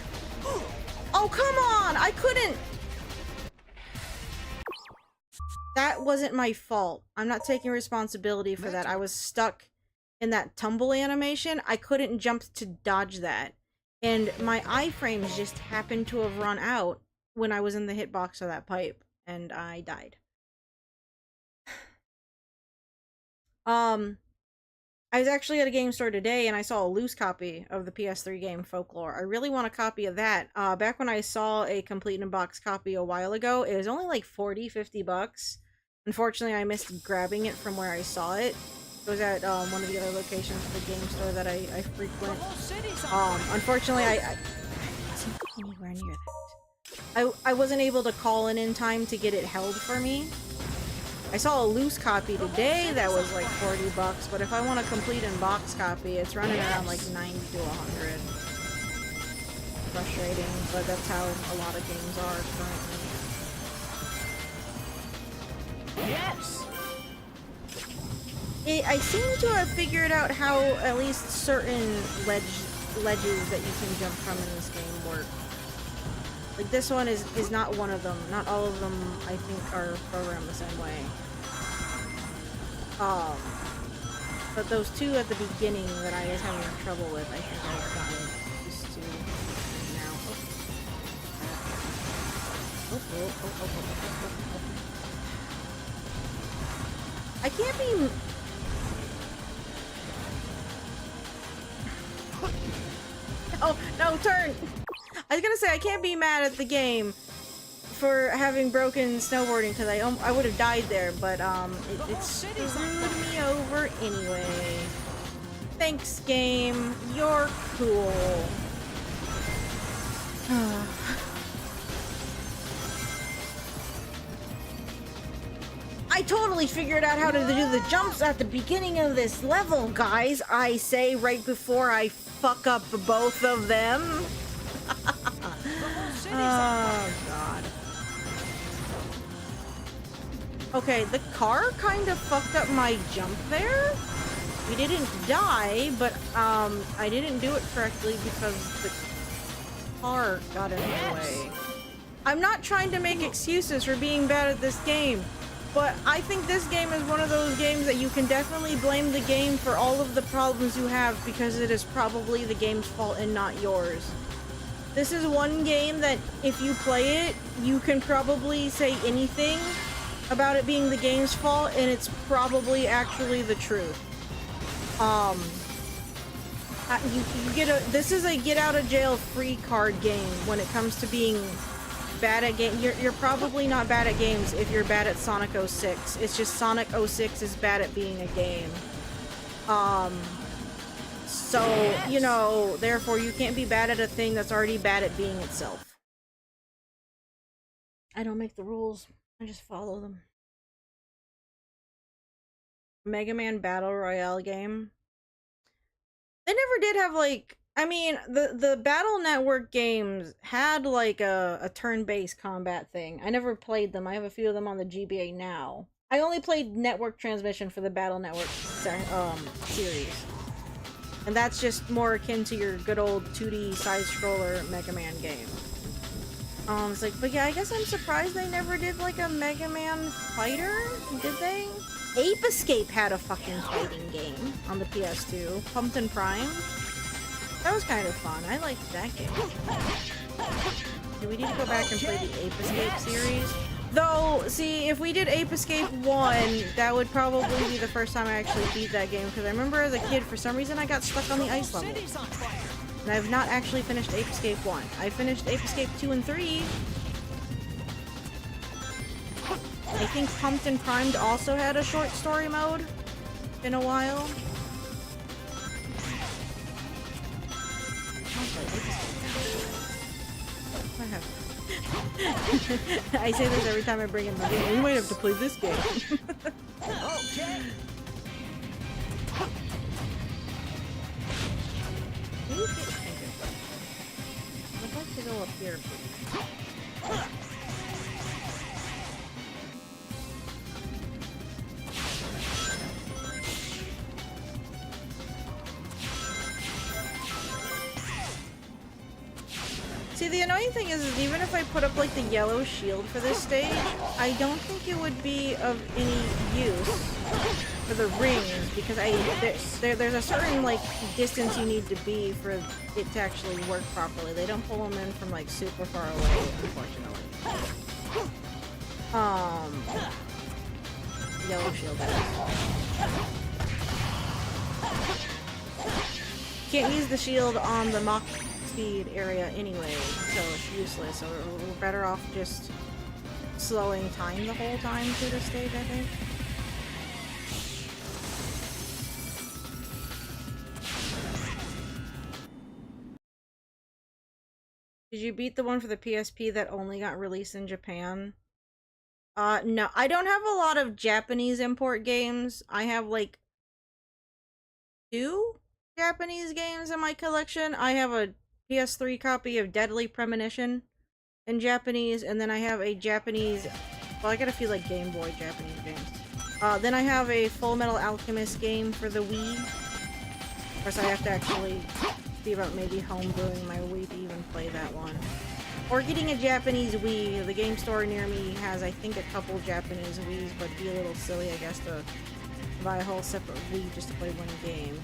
Speaker 1: Oh, come on! I couldn't... That wasn't my fault. I'm not taking responsibility for that. I was stuck in that tumble animation. I couldn't jump to dodge that. And my iframes just happened to have run out when I was in the hitbox of that pipe. And I died. I was actually at a game store today and I saw a loose copy of the PS3 game Folklore. I really want a copy of that. Back when I saw a complete in-box copy a while ago, it was only like 40-50 bucks. Unfortunately, I missed grabbing it from where I saw it. It was at one of the other locations of the game store that I frequent. Unfortunately, I wasn't anywhere near that. I wasn't able to call in time to get it held for me. I saw a loose copy today that was like 40 bucks, but if I want a complete in-box copy, it's running around like 90 to 100. Frustrating, but that's how a lot of games are currently.
Speaker 2: Yes.
Speaker 1: I seem to have figured out how at least certain ledges that you can jump from in this game work. Like this one is not one of them. Not all of them, I think, are programmed the same way. But those two at the beginning that I was having trouble with, I think I've gotten used to now. I can't be... Oh, no, turn! I was gonna say, I can't be mad at the game for having broken snowboarding, because I would have died there, but it screwed me over anyway. Thanks, game. You're cool. I totally figured out how to do the jumps at the beginning of this level, guys. I say right before I fuck up both of them. Oh, God. Okay, the car kind of fucked up my jump there. We didn't die, but I didn't do it correctly because the car got in the way. I'm not trying to make excuses for being bad at this game, but I think this game is one of those games that you can definitely blame the game for all of the problems you have because it is probably the game's fault and not yours. This is one game that if you play it, you can probably say anything about it being the game's fault and it's probably actually the truth. This is a get out of jail free card game when it comes to being bad at game. You're probably not bad at games if you're bad at Sonic 06. It's just Sonic 06 is bad at being a game. So, you know, therefore you can't be bad at a thing that's already bad at being itself. I don't make the rules. I just follow them. Mega Man Battle Royale game. They never did have, like, I mean, the Battle Network games had, like, a turn-based combat thing. I never played them. I have a few of them on the GBA now. I only played Network Transmission for the Battle Network series. And that's just more akin to your good old 2D side-scroller Mega Man game. It's like, but yeah, I guess I'm surprised they never did, like, a Mega Man fighter, did they? Ape Escape had a fucking fighting game on the PS2. Pumpkin Prime. That was kind of fun. I liked that game. Do we need to go back and play the Ape Escape series? Though, see, if we did Ape Escape 1, that would probably be the first time I actually beat that game, because I remember as a kid, for some reason, I got stuck on the ice level. And I've not actually finished Ape Escape 1. I finished Ape Escape 2 and 3. I think Pumpkin Primed also had a short story mode. In a while. I say this every time I bring in the game. We might have to play this game.
Speaker 2: Okay.
Speaker 1: I'd like to go up here, please. See, the annoying thing is even if I put up, like, the yellow shield for this stage, I don't think it would be of any use for the rings, because there's a certain, like, distance you need to be for it to actually work properly. They don't pull them in from, like, super far away, unfortunately. Yellow shield, can't use the shield on the Mach speed area anyway, so it's useless. So we're better off just slowing time the whole time through this stage, I think. Did you beat the one for the PSP that only got released in Japan? No. I don't have a lot of Japanese import games. I have, like, 2 Japanese games in my collection. I have a PS3 copy of Deadly Premonition in Japanese, and then I have a Japanese... Well, I got a few, like, Game Boy Japanese games. Then I have a Full Metal Alchemist game for the Wii. Of course, I have to actually see about maybe homebrewing my Wii to even play that one. Or getting a Japanese Wii. The game store near me has, I think, a couple Japanese Wiis, but it'd be a little silly, I guess, to buy a whole separate Wii just to play one game.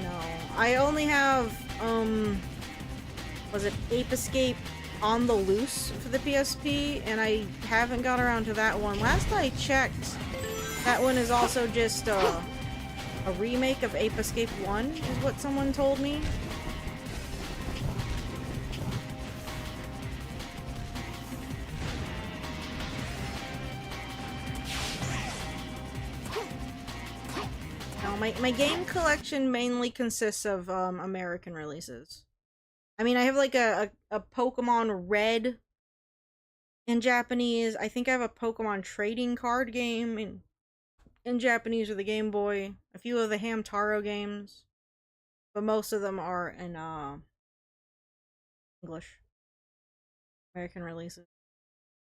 Speaker 1: No, I only have, was it Ape Escape on the Loose for the PSP, and I haven't got around to that one. Last I checked, that one is also just, a remake of Ape Escape 1, is what someone told me. My game collection mainly consists of American releases. I mean, I have like a Pokemon Red in Japanese. I think I have a Pokemon trading card game in Japanese or the Game Boy. A few of the Hamtaro games. But most of them are in English. American releases.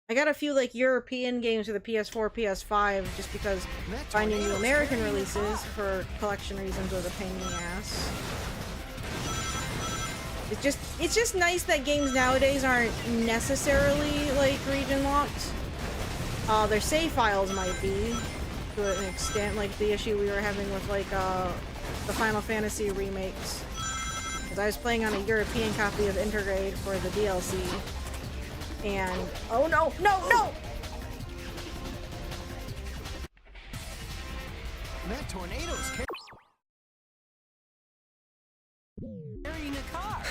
Speaker 1: I got a few like European games for the PS4, PS5 just because finding new American releases for collection reasons was a pain in the ass. It's just nice that games nowadays aren't necessarily like region locked. Their save files might be to an extent, like the issue we were having with like the Final Fantasy remakes. Because I was playing on a European copy of Intergrade for the DLC. And oh no, no!
Speaker 2: That tornado's carrying a car.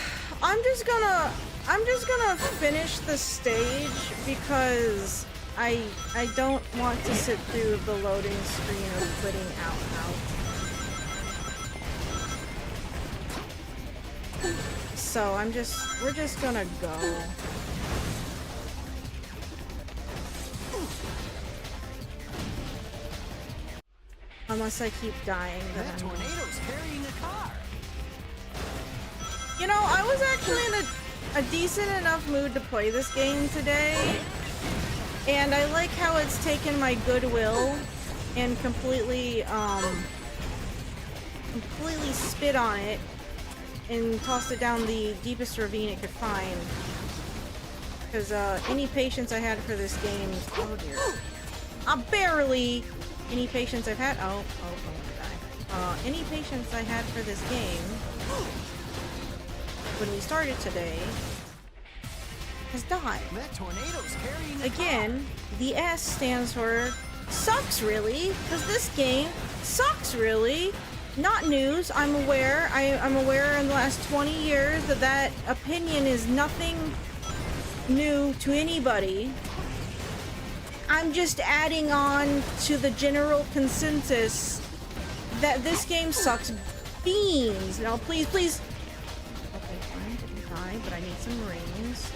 Speaker 1: I'm just gonna finish the stage because I don't want to sit through the loading screen of quitting out now. So we're just gonna go. Unless I keep dying, then
Speaker 2: That tornado's carrying a car.
Speaker 1: You know, I was actually in a decent enough mood to play this game today. And I like how it's taken my goodwill and completely spit on it and tossed it down the deepest ravine it could find. Because any patience I had for this game, oh dear, any patience I've had, I'm gonna die. Any patience I had for this game when we started today has died.
Speaker 2: That tornado's carrying a
Speaker 1: Again, the S stands for sucks really, because this game sucks really. Not news, I'm aware. I'm aware in the last 20 years that opinion is nothing new to anybody. I'm just adding on to the general consensus that this game sucks beans. Now, please. Okay, fine, didn't die, but I need some rings.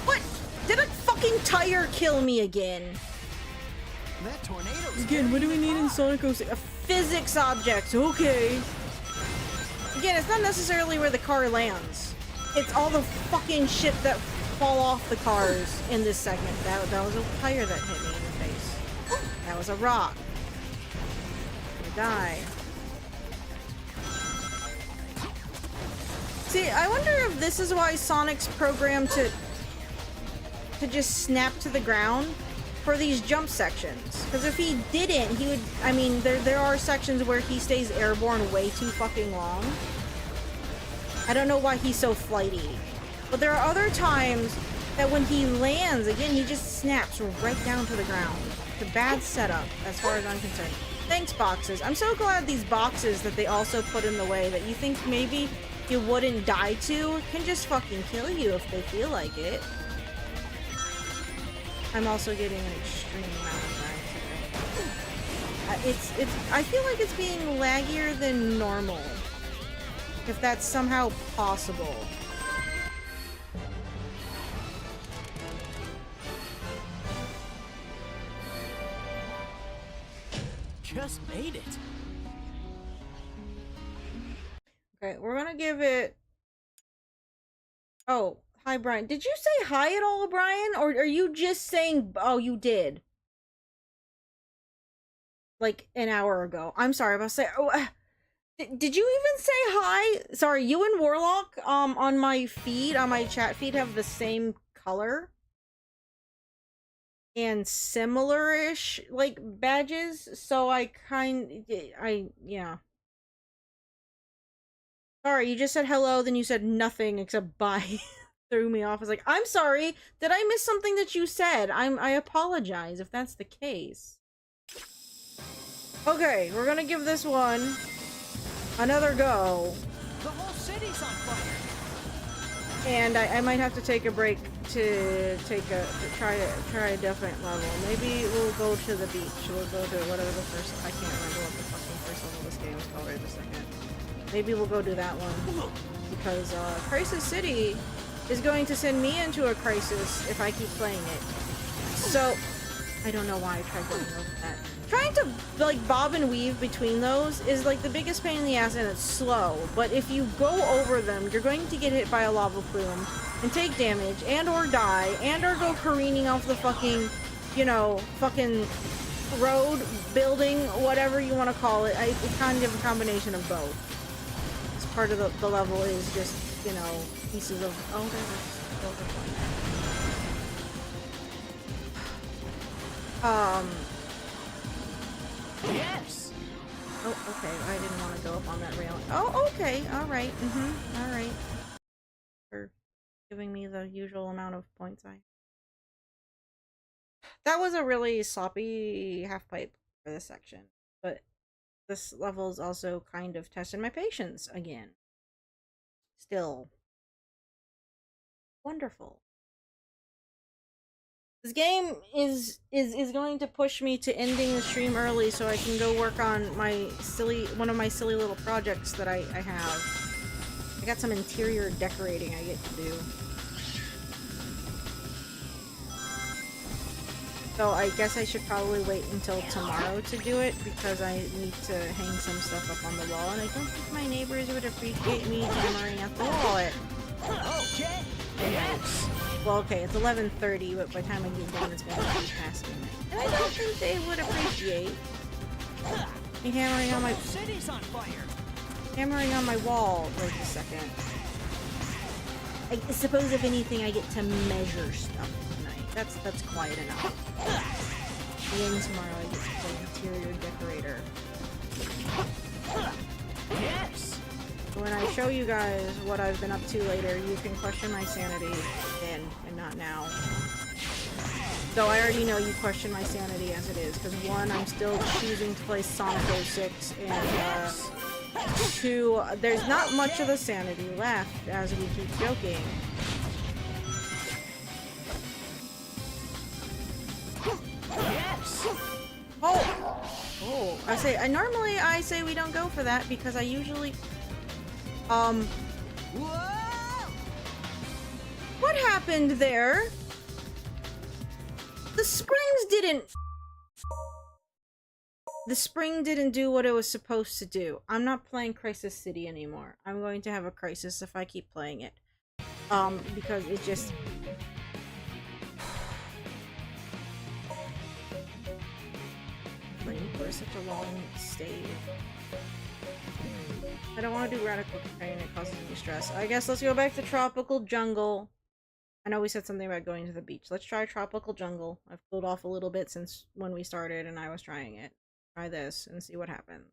Speaker 1: What? Did a fucking tire kill me again?
Speaker 2: That tornado's
Speaker 1: Again, what do we need in Sonic 06? A physics object, okay. Again, it's not necessarily where the car lands. It's all the fucking shit that fall off the cars in this segment. That was a tire that hit me in the face. That was a rock. I'm gonna die. See, I wonder if this is why Sonic's programmed to just snap to the ground for these jump sections. Because if he didn't, he would... I mean, there are sections where he stays airborne way too fucking long. I don't know why he's so flighty. But there are other times that when he lands, again, he just snaps right down to the ground. It's a bad setup, as far as I'm concerned. Thanks, boxes. I'm so glad these boxes that they also put in the way that you think maybe you wouldn't die to can just fucking kill you if they feel like it. I'm also getting an extreme amount of lag today. I feel like it's being laggier than normal. If that's somehow possible.
Speaker 2: just made it.
Speaker 1: Okay, we're gonna give it... Oh, hi, Brian. Did you say hi at all, Brian? Or are you just saying... Oh, you did. Like, an hour ago. I'm sorry, I was about to say... Oh, did you even say hi? Sorry, you and Warlock, on my feed, on my chat feed, have the same color. And similar-ish, like, badges. So yeah. Sorry, you just said hello, then you said nothing except bye. Threw me off. I was like, I'm sorry. Did I miss something that you said? I apologize if that's the case. Okay, we're gonna give this one another go.
Speaker 2: The whole city's on fire.
Speaker 1: And I might have to take a break to try a different level. Maybe we'll go to the beach. We'll go to whatever the first... I can't remember what the fucking first level of this game is called right this second. Maybe we'll go do that one. Because Crisis City is going to send me into a crisis if I keep playing it. So, I don't know why I tried going over that. Trying to, like, bob and weave between those is, like, the biggest pain in the ass, and it's slow. But if you go over them, you're going to get hit by a lava plume and take damage and or die and or go careening off the fucking, you know, fucking road, building, whatever you want to call it. It's kind of a combination of both. It's part of the level is just, you know, pieces of... Oh, there's one.
Speaker 2: Yes.
Speaker 1: Oh, okay. I didn't want to go up on that rail. Oh, okay. All right. All right. For giving me the usual amount of points That was a really sloppy half pipe for this section, but this level's also kind of tested my patience again. Still wonderful. This game is going to push me to ending the stream early so I can go work on one of my silly little projects that I have. I got some interior decorating I get to do. So I guess I should probably wait until tomorrow to do it because I need to hang some stuff up on the wall, and I don't think my neighbors would appreciate me hammering at the wall.
Speaker 2: Okay. Yes.
Speaker 1: Well, okay, it's 11:30, but by the time I get done, it's gonna be past midnight. And I don't think they would appreciate me hammering on my
Speaker 2: city's on fire.
Speaker 1: Hammering on my wall. Wait a second. I suppose if anything, I get to measure stuff tonight. That's quiet enough. And then tomorrow I get to play interior decorator.
Speaker 2: Yes.
Speaker 1: When I show you guys what I've been up to later, you can question my sanity then, and not now. Though I already know you question my sanity as it is, because one, I'm still choosing to play Sonic 06, and two, there's not much of the sanity left, as we keep joking.
Speaker 2: Yes.
Speaker 1: Oh, normally I say we don't go for that because I usually,
Speaker 2: Whoa!
Speaker 1: what happened there? The spring didn't do what it was supposed to do. I'm not playing Crisis City anymore. I'm going to have a crisis if I keep playing it. Because it just... We're such a long stay. I don't want to do radical terrain, it causes me stress. I guess let's go back to Tropical Jungle. I know we said something about going to the beach. Let's try Tropical Jungle. I've cooled off a little bit since when we started and I was trying it. Try this and see what happens.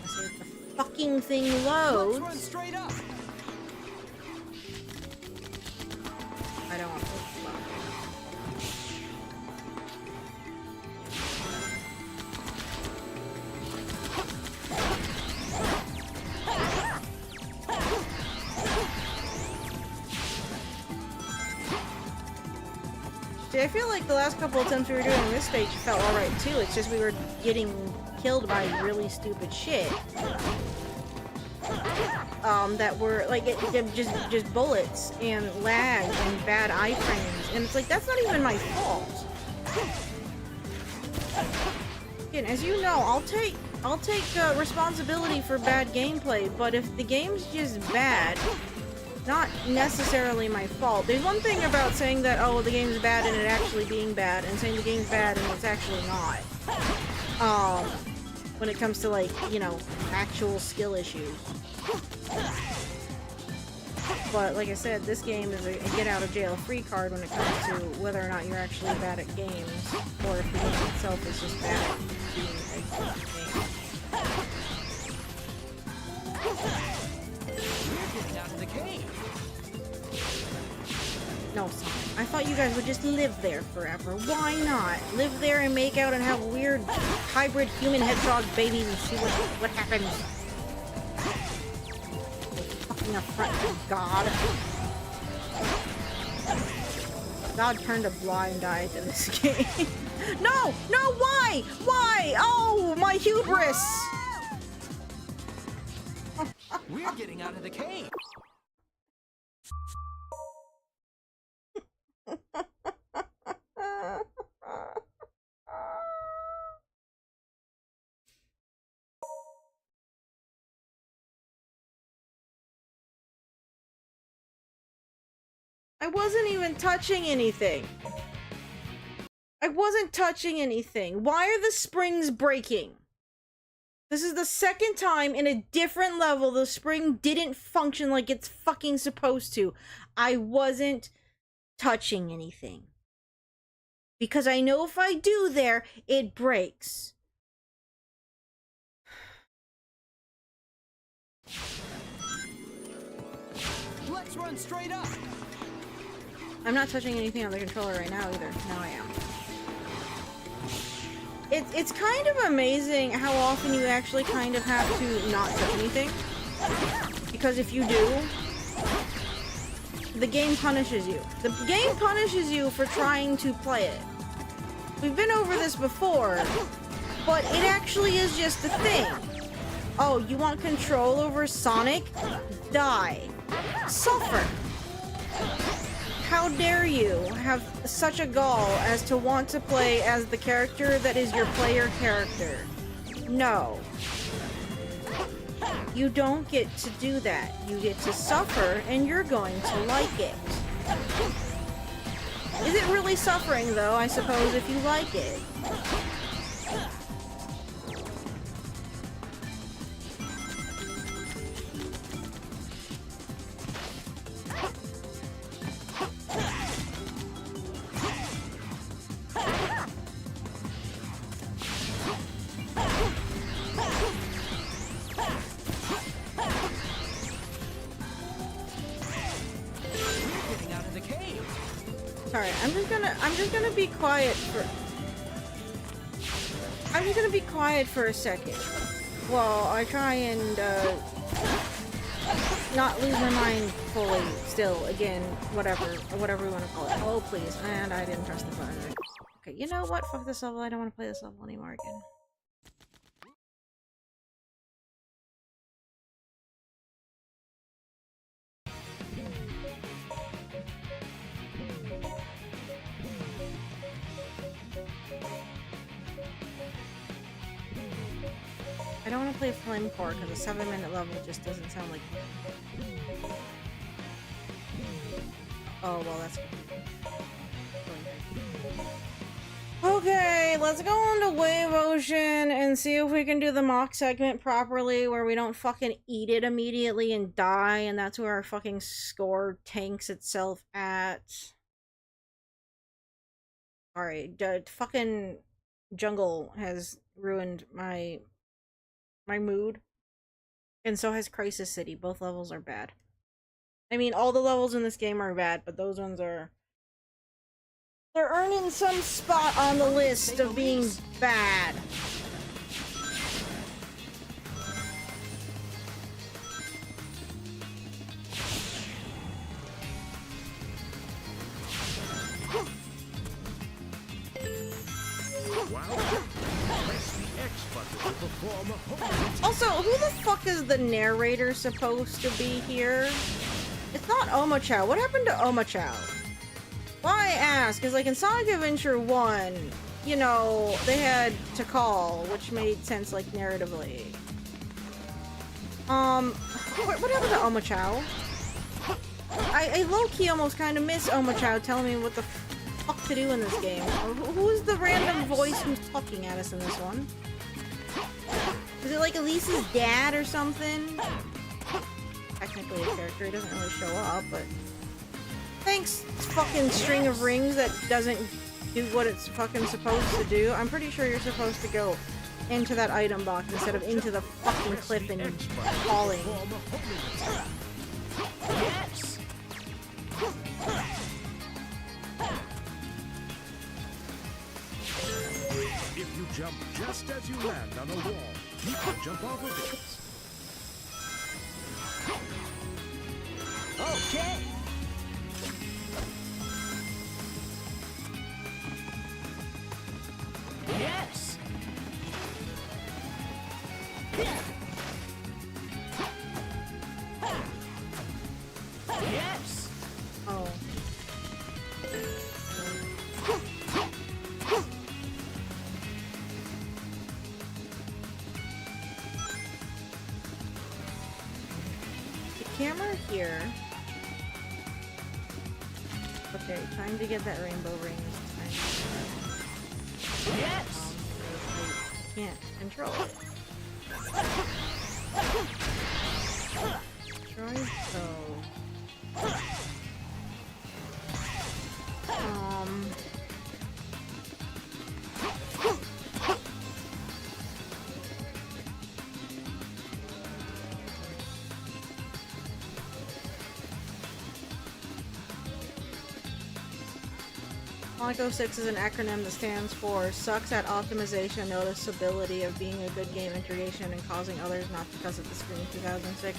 Speaker 1: Let's see if the fucking thing loads.
Speaker 2: Let's run straight up.
Speaker 1: I don't want to load. See, I feel like the last couple attempts we were doing this stage felt alright too. It's just we were getting killed by really stupid shit. That were like just bullets and lag and bad iframes, and it's like that's not even my fault. Again, as you know, I'll take responsibility for bad gameplay, but if the game's just bad, not necessarily my fault. There's one thing about saying that, oh, the game's bad and it actually being bad, and saying the game's bad and it's actually not. When it comes to, like, you know, actual skill issues. But, like I said, this game is a get-out-of-jail-free card when it comes to whether or not you're actually bad at games, or if the game itself is just bad at being a game.
Speaker 2: We're getting out of the cave.
Speaker 1: No, Sonic. I thought you guys would just live there forever. Why not? Live there and make out and have weird hybrid human hedgehog babies and see what happens. Fucking affront to God. God turned a blind eye to this game. No! No, why? Why? Oh, my hubris!
Speaker 2: We're getting out of the cave.
Speaker 1: I wasn't even touching anything. I wasn't touching anything. Why are the springs breaking? This is the second time in a different level the spring didn't function like it's fucking supposed to. I wasn't touching anything. Because I know if I do there, it breaks.
Speaker 2: Let's run straight up.
Speaker 1: I'm not touching anything on the controller right now either. Now I am. It's kind of amazing how often you actually kind of have to not touch anything. Because if you do, the game punishes you. The game punishes you for trying to play it. We've been over this before, but it actually is just a thing. Oh, you want control over Sonic? Die. Suffer. How dare you have such a gall as to want to play as the character that is your player character? No. You don't get to do that. You get to suffer, and you're going to like it. Is it really suffering, though, I suppose, if you like it? Sorry, I'm just gonna be quiet for a second while I try and not lose my mind fully still again, whatever we want to call it. Oh please, and I didn't press the button. Okay, you know what? Fuck this level. I don't want to play this level anymore again. I don't want to play Flame Core because a 7-minute level just doesn't sound like. Oh well, that's. Okay, let's go on to Wave Ocean and see if we can do the mock segment properly, where we don't fucking eat it immediately and die, and that's where our fucking score tanks itself at. Alright, fucking Jungle has ruined my mood, and so has Crisis City. Both levels are bad. I mean, all the levels in this game are bad, but those ones are... They're earning some spot on the list of being bad. Also, who the fuck is the narrator supposed to be here? It's not Omochao. What happened to Omochao? Why I ask is, like, in Sonic Adventure 1, you know, they had Tikal, which made sense, like, narratively. What happened to Omochao? I low-key almost kind of miss Omochao telling me what the fuck to do in this game. Who's the random voice who's talking at us in this one? Is it like Elise's dad or something? Technically a character, it doesn't really show up, but... Thanks, fucking string of rings that doesn't do what it's fucking supposed to do. I'm pretty sure you're supposed to go into that item box instead of into the fucking cliff and falling.
Speaker 2: Yes.
Speaker 3: If you jump just as you land on a wall, you can jump off of it.
Speaker 2: Okay.
Speaker 1: hammer here. Okay, time to get that rainbow ring this time.
Speaker 2: Yes!
Speaker 1: I can't control it. Try so. Sonic 06 is an acronym that stands for Sucks at Optimization, Noticeability of Being a Good Game Integration and Causing Others Not Because of the Screen 2006.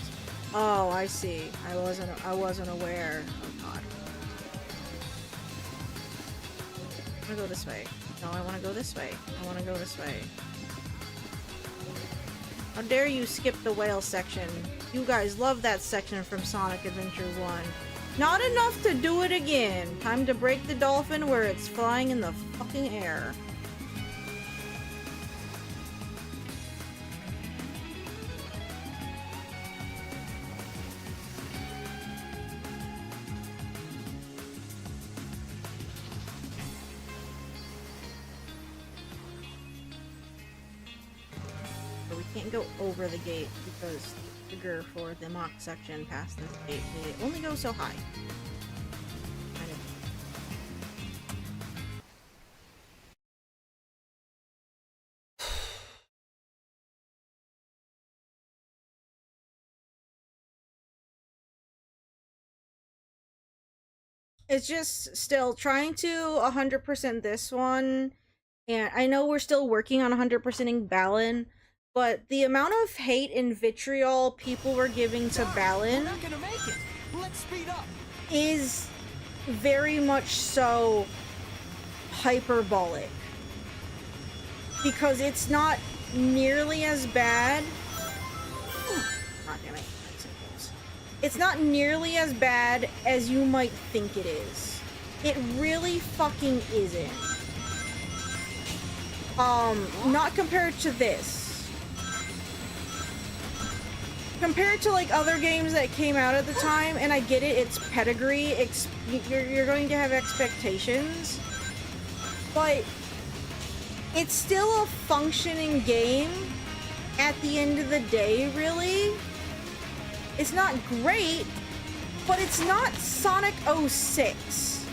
Speaker 1: Oh, I see. I wasn't aware. Oh god. I wanna go this way. No, I wanna go this way. I wanna go this way. How dare you skip the whale section? You guys love that section from Sonic Adventure 1. Not enough to do it again. Time to break the dolphin where it's flying in the fucking air. But we can't go over the gate because trigger for the mock section past this gate. It only goes so high. Kind of. It's just still trying to 100% this one, and I know we're still working on 100%ing Balin, but the amount of hate and vitriol people were giving to Balin
Speaker 2: We're not gonna make it. Let's speed up.
Speaker 1: is very much so hyperbolic. Because it's not nearly as bad. God damn it. It's not nearly as bad as you might think it is. It really fucking isn't. Not compared to this. Compared to like other games that came out at the time, and I get it, it's pedigree, you're going to have expectations, but it's still a functioning game at the end of the day, really. It's not great, but it's not Sonic 06.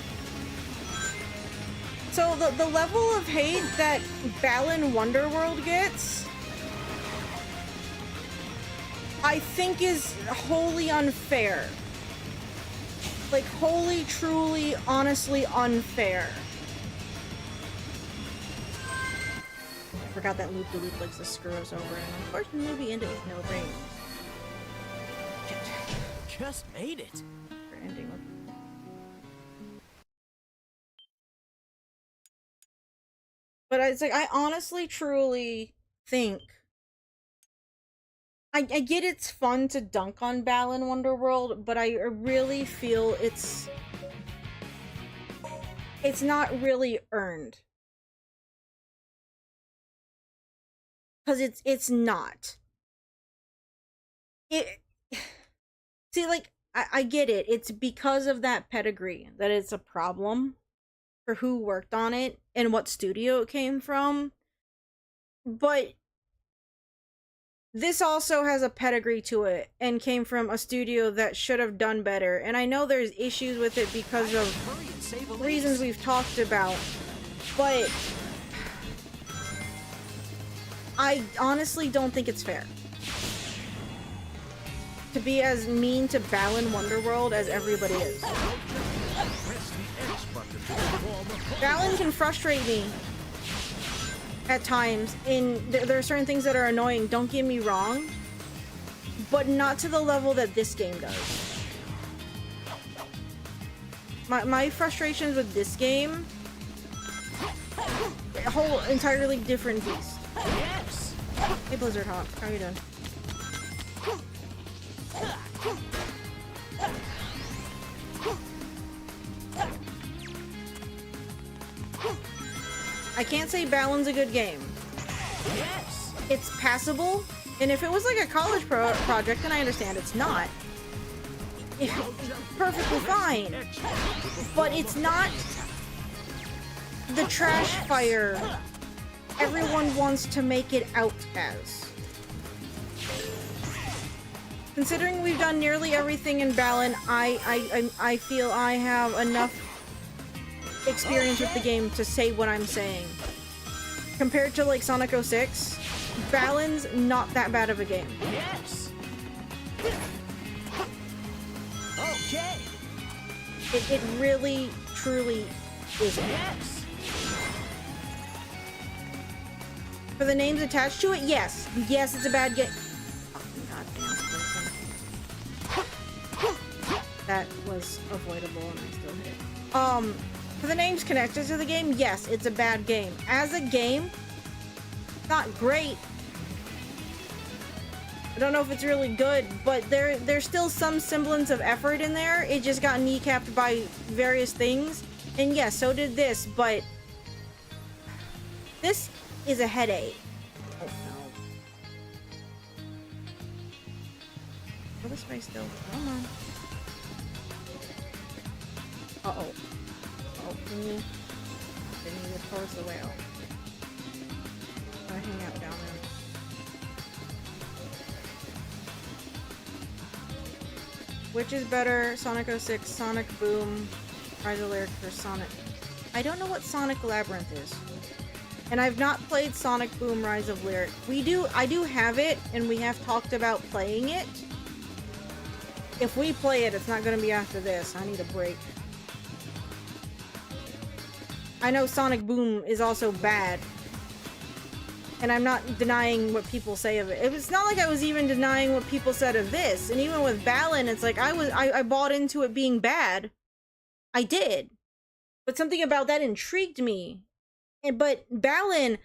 Speaker 1: So the level of hate that Balin Wonderworld gets, I think is wholly unfair. Like, wholly, truly, honestly unfair. I forgot that Loop-de-Loop likes to screw us over, and unfortunately we ended with no brain. Shit.
Speaker 2: Just made it.
Speaker 1: We're ending with... But it's like, I honestly, truly think... I get it's fun to dunk on Balin Wonderworld, but I really feel it's not really earned. Because it's not. See, like, I get it. It's because of that pedigree that it's a problem for who worked on it and what studio it came from. But this also has a pedigree to it and came from a studio that should have done better. And I know there's issues with it because of reasons we've talked about, but I honestly don't think it's fair to be as mean to Balin Wonderworld as everybody is. Balin can frustrate me at times, there are certain things that are annoying, don't get me wrong, but not to the level that this game does. My frustrations with this game, a whole entirely different beast.
Speaker 2: Yes.
Speaker 1: Hey Blizzard Hawk, how are you doing? I can't say Balin's a good game.
Speaker 2: Yes.
Speaker 1: It's passable, and if it was like a college project, then I understand it's not. perfectly fine. But it's not the trash fire everyone wants to make it out as. Considering we've done nearly everything in Balan, I feel I have enough experience with the game to say what I'm saying. Compared to like Sonic 06, Balan's not that bad of a game.
Speaker 2: Yes. Okay.
Speaker 1: It really, truly isn't.
Speaker 2: Yes.
Speaker 1: For the names attached to it, yes. Yes, it's a bad game. That was avoidable and I still hit it. For the names connected to the game, yes, it's a bad game. As a game, not great. I don't know if it's really good, but there's still some semblance of effort in there. It just got kneecapped by various things. And yes, so did this, but this is a headache. Oh no. Go this way still. Come on. Uh-oh. Oh, can you force the way out? I hang out down there. Which is better, Sonic 06, Sonic Boom, Rise of Lyric, or Sonic? I don't know what Sonic Labyrinth is. And I've not played Sonic Boom, Rise of Lyric. I do have it, and we have talked about playing it. If we play it, it's not gonna be after this. I need a break. I know Sonic Boom is also bad. And I'm not denying what people say of it. It's not like I was even denying what people said of this. And even with Balan, it's like I bought into it being bad. I did. But something about that intrigued me. But Balan,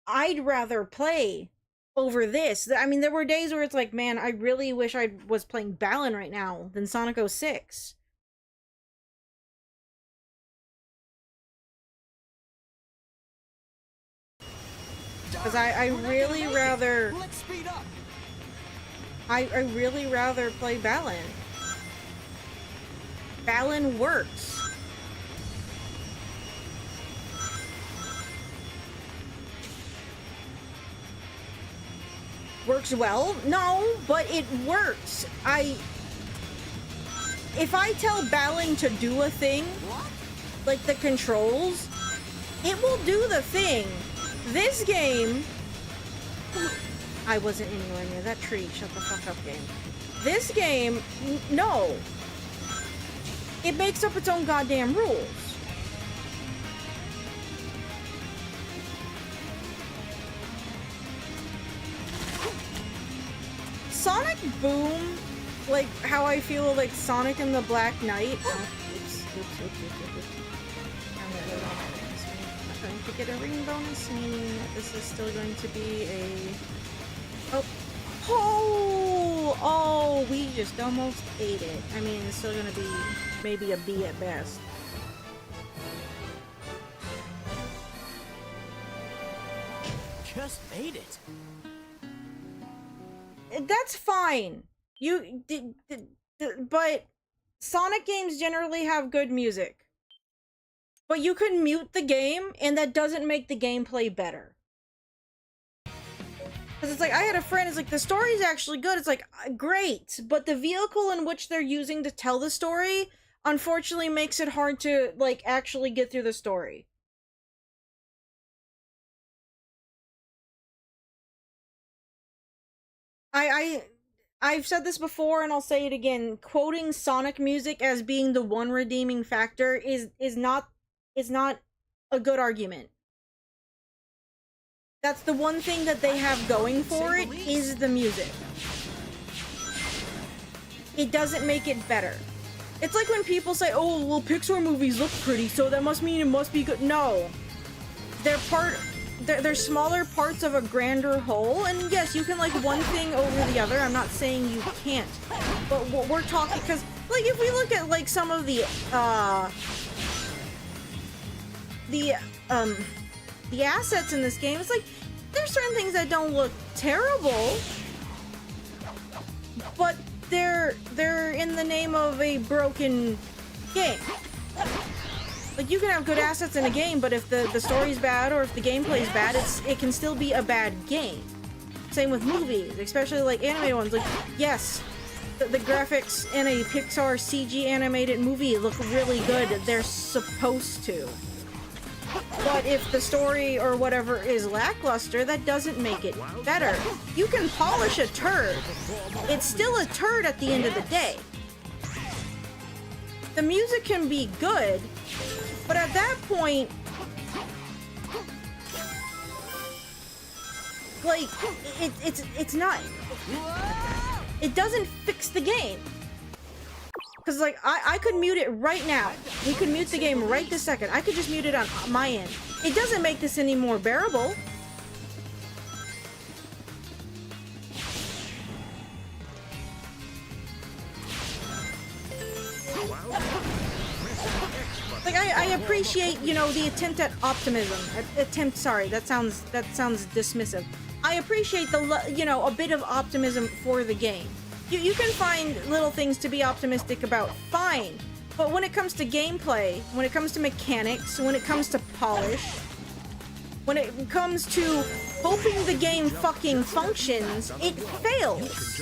Speaker 1: I'd rather play over this. I mean, there were days where it's like, man, I really wish I was playing Balan right now than Sonic 06. Because I really rather...
Speaker 2: Let's speed up.
Speaker 1: I really rather play Balan. Balan works. Works well? No, but it works. If I tell Balan to do a thing, like the controls, it will do the thing. This game... I wasn't anywhere near that tree. Shut the fuck up, game. This game... No. It makes up its own goddamn rules. Sonic Boom, like how I feel like Sonic and the Black Knight... Oh, oops. I'm going to get a ring bonus, meaning that this is still going to be a... Oh, we just almost ate it. I mean, it's still going to be maybe a B at best.
Speaker 2: Just made it.
Speaker 1: That's fine. But Sonic games generally have good music. But you can mute the game, and that doesn't make the gameplay better. Because it's like, I had a friend, it's like, the story's actually good. It's like, great. But the vehicle in which they're using to tell the story, unfortunately, makes it hard to, like, actually get through the story. I've said this before, and I'll say it again. Quoting Sonic music as being the one redeeming factor is not a good argument. That's the one thing that they have going for it, is the music. It doesn't make it better. It's like when people say, oh, well, Pixar movies look pretty, so that must mean it must be good. No. They're smaller parts of a grander whole, and yes, you can like one thing over the other. I'm not saying you can't. But what we're talking, because, like, if we look at, like, some of the assets in this game, it's like, there's certain things that don't look terrible, but they're in the name of a broken game. Like, you can have good assets in a game, but if the story's bad or if the gameplay's bad, it can still be a bad game. Same with movies, especially like animated ones. Like, yes, the graphics in a Pixar CG animated movie look really good. They're supposed to. But if the story or whatever is lackluster, that doesn't make it better. You can polish a turd. It's still a turd at the end of the day. The music can be good, but at that point, like, it's not, it doesn't fix the game. Because, like, I could mute it right now. We could mute the game right this second. I could just mute it on my end. It doesn't make this any more bearable. Like, I appreciate, you know, the attempt at optimism. Sorry, that sounds dismissive. I appreciate the, you know, a bit of optimism for the game. You can find little things to be optimistic about, fine. But when it comes to gameplay, when it comes to mechanics, when it comes to polish, when it comes to hoping the game fucking functions, it fails.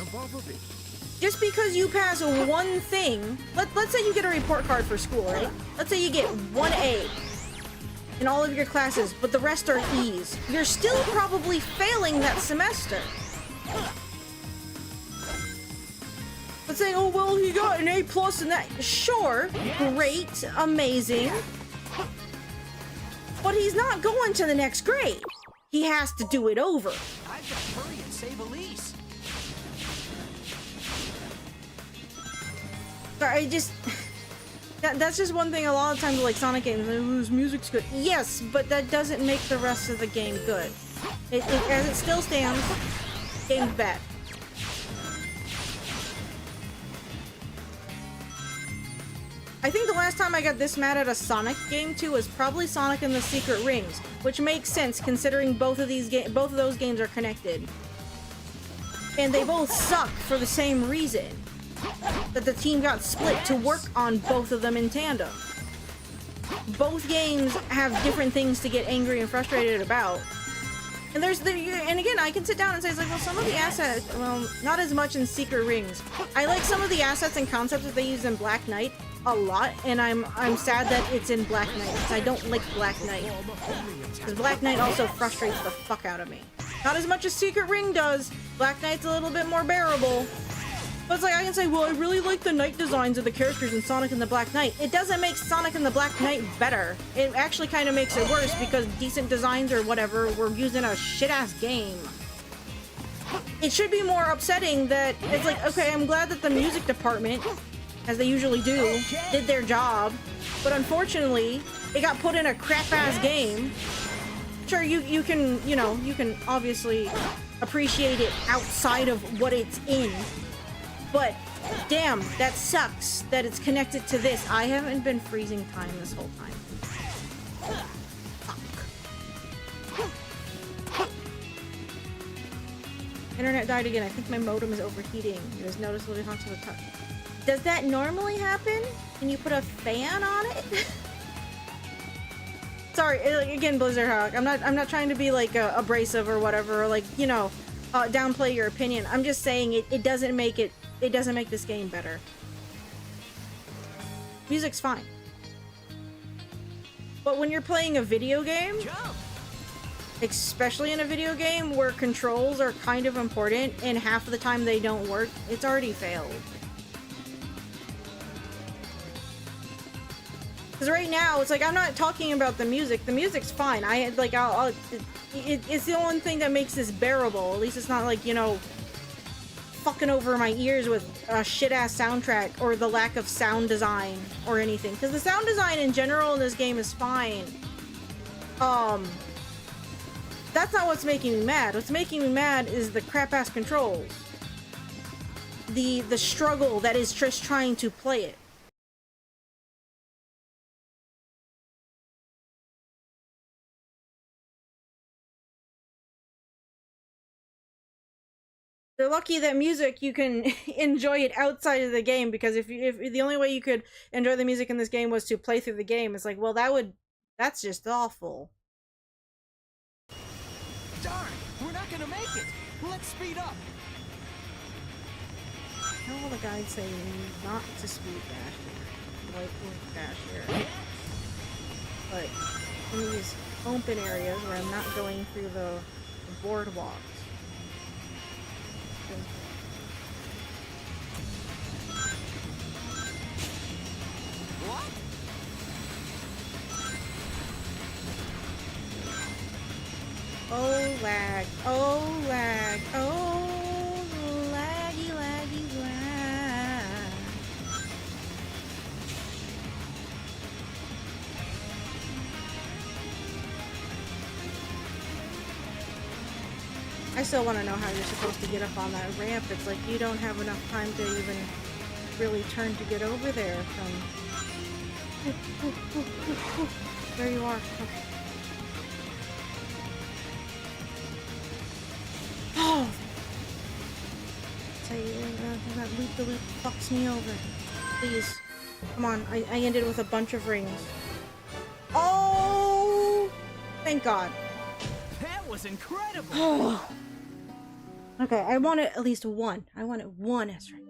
Speaker 1: Just because you pass one thing, let's say you get a report card for school, right? Let's say you get 1 A in all of your classes, but the rest are E's. You're still probably failing that semester. But saying, oh, well, he got an A+ in that. Sure, great, amazing. But he's not going to the next grade. He has to do it over.
Speaker 2: I've got to hurry and save Elise.
Speaker 1: I just... That's just one thing a lot of times, like Sonic games, his music's good. Yes, but that doesn't make the rest of the game good. As it still stands, game's bad. I think the last time I got this mad at a Sonic game too was probably Sonic and the Secret Rings, which makes sense considering both of those games are connected. And they both suck for the same reason. That the team got split to work on both of them in tandem. Both games have different things to get angry and frustrated about. And and again, I can sit down and say, it's like, well, some of the assets, well, not as much in Secret Rings. I like some of the assets and concepts that they use in Black Knight a lot, and I'm sad that it's in Black Knight, because I don't like Black Knight. Because Black Knight also frustrates the fuck out of me. Not as much as Secret Ring does. Black Knight's a little bit more bearable. But it's like, I can say, well, I really like the knight designs of the characters in Sonic and the Black Knight. It doesn't make Sonic and the Black Knight better. It actually kind of makes it worse because decent designs or whatever were used in a shit-ass game. It should be more upsetting that it's like, okay, I'm glad that the music department, as they usually do, did their job. But unfortunately, it got put in a crap-ass game. Sure, you can, you know, you can obviously appreciate it outside of what it's in. But, damn, that sucks that it's connected to this. I haven't been freezing time this whole time. Fuck. Internet died again. I think my modem is overheating. It was noticeably hot to the touch. Does that normally happen? Can you put a fan on it? Sorry, again, Blizzard Hawk. I'm not trying to be like abrasive or whatever, or like, you know, downplay your opinion. I'm just saying it doesn't make this game better. Music's fine. But when you're playing a video game, especially in a video game where controls are kind of important and half of the time they don't work, it's already failed. Because right now, it's like, I'm not talking about the music. The music's fine. It's the only thing that makes this bearable. At least it's not like, you know, fucking over my ears with a shit-ass soundtrack or the lack of sound design or anything. Because the sound design in general in this game is fine. That's not what's making me mad. What's making me mad is the crap-ass controls. The struggle that is just trying to play it. they're lucky that music you can enjoy it outside of the game, because if the only way you could enjoy the music in this game was to play through the game, it's like, well, that's just awful.
Speaker 2: Darn, we're not gonna make it. Let's speed up.
Speaker 1: All the guides say not to speed dash here, like dash here, but in these open areas where I'm not going through the boardwalks.
Speaker 2: What?
Speaker 1: Oh lag, oh lag, oh laggy, laggy, lag. I still want to know how you're supposed to get up on that ramp. It's like you don't have enough time to even really turn to get over there from... There you are. Okay. Oh! Say, that loop-the-loop fucks me over. Please. Come on, I ended with a bunch of rings. Oh! Thank God.
Speaker 2: That was incredible!
Speaker 1: Okay, I wanted at least one. I wanted one S-ring.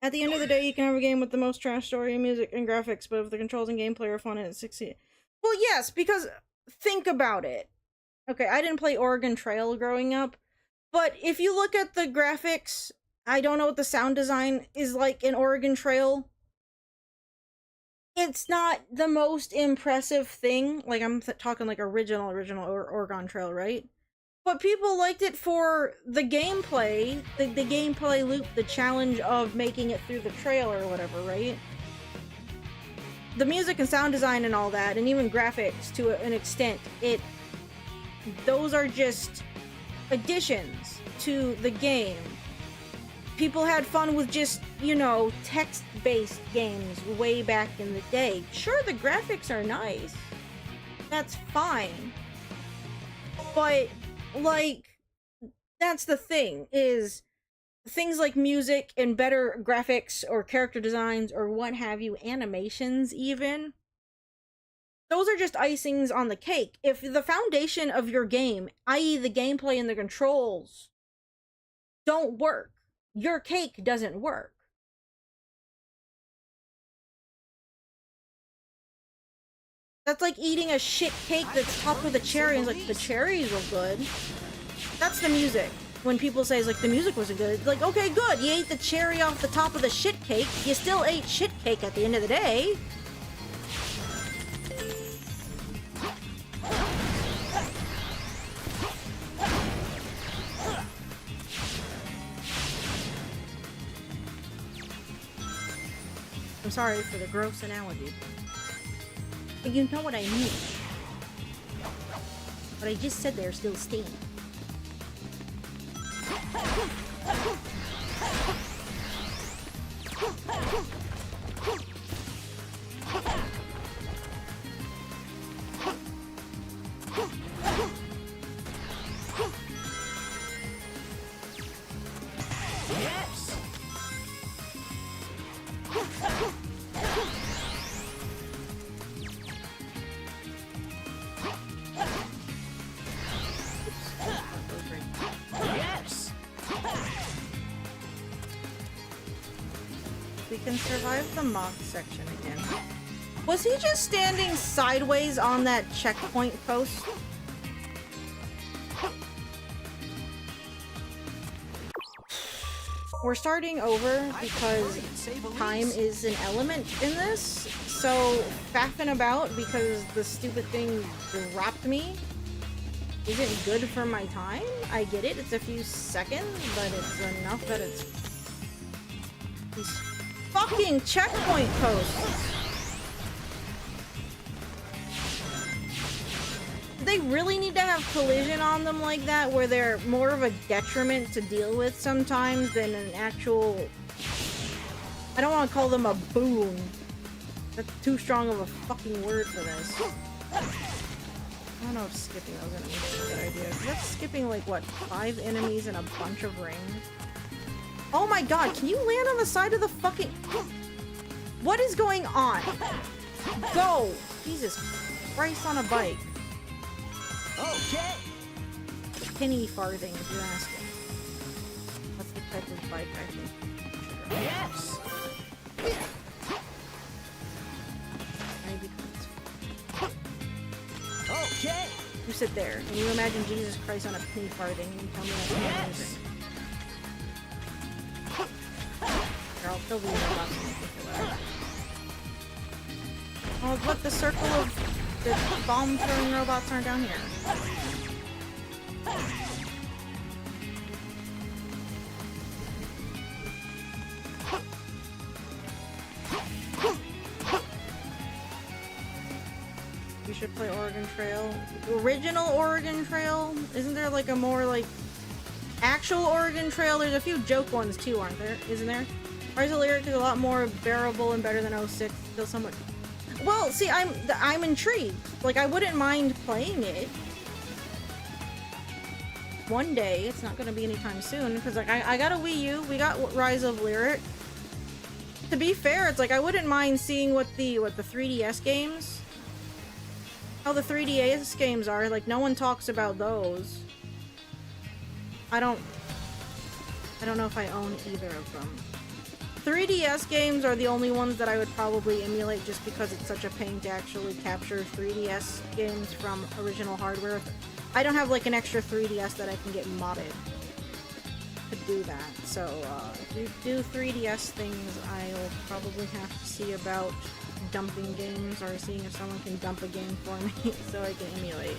Speaker 1: At the end of the day, you can have a game with the most trash story, music, and graphics, but if the controls and gameplay are fun and it succeeds. Well, yes, because think about it. Okay, I didn't play Oregon Trail growing up, but if you look at the graphics, I don't know what the sound design is like in Oregon Trail. It's not the most impressive thing. Like, I'm talking like original Oregon Trail, right? But people liked it for the gameplay, the gameplay loop, the challenge of making it through the trail or whatever, right? The music and sound design and all that, and even graphics to an extent, those are just additions to the game. People had fun with just, you know, text-based games way back in the day. Sure, the graphics are nice. That's fine. But, like, that's the thing, is things like music and better graphics or character designs or what have you, animations even, those are just icings on the cake. If the foundation of your game, i.e. the gameplay and the controls, don't work, your cake doesn't work. That's like eating a shit cake that's topped with a cherry and it's like, the cherries were good. That's the music. When people say, like, the music wasn't good, it's like, okay, good, you ate the cherry off the top of the shit cake, you still ate shit cake at the end of the day. I'm sorry for the gross analogy. But you know what I mean. What I just said there still stands.
Speaker 2: Yes! Yes!
Speaker 1: We can survive the mock section again. Was he just standing sideways on that checkpoint post? We're starting over because time is an element in this, so faffing about because the stupid thing dropped me isn't good for my time. I get it, it's a few seconds, but it's enough that it's these fucking checkpoint posts. Do they really need to have collision on them like that, where they're more of a detriment to deal with sometimes than an actual... I don't want to call them a boon. That's too strong of a fucking word for this. I don't know if skipping those enemies is a good idea. That's skipping like what, 5 enemies and a bunch of rings? Oh my god, can you land on the side of the fucking... What is going on? Go! Jesus Christ on a bike.
Speaker 2: Okay.
Speaker 1: Penny farthing, if you're asking. That's the type of bike I think.
Speaker 2: Yes.
Speaker 1: Maybe.
Speaker 2: Okay.
Speaker 1: You sit there and you imagine Jesus Christ on a penny farthing and you tell me that's not amazing. Here, I'll kill these robots and make me feel better. Oh, look, the circle of the bomb-throwing robots aren't down here. You should play Oregon Trail. Original Oregon Trail? Isn't there like a more like actual Oregon Trail? There's a few joke ones too, aren't there? Isn't there? Rise of Lyric is a lot more bearable and better than 06. Still somewhat. Well, see, I'm intrigued. Like, I wouldn't mind playing it one day. It's not gonna be anytime soon because like I got a Wii U. We got Rise of Lyric. To be fair, it's like I wouldn't mind seeing what the 3DS games. How the 3DS games are, like no one talks about those. I don't know if I own either of them. 3DS games are the only ones that I would probably emulate just because it's such a pain to actually capture 3DS games from original hardware. I don't have like an extra 3DS that I can get modded to do that. So if you do 3DS things, I'll probably have to see about dumping games or seeing if someone can dump a game for me so I can emulate.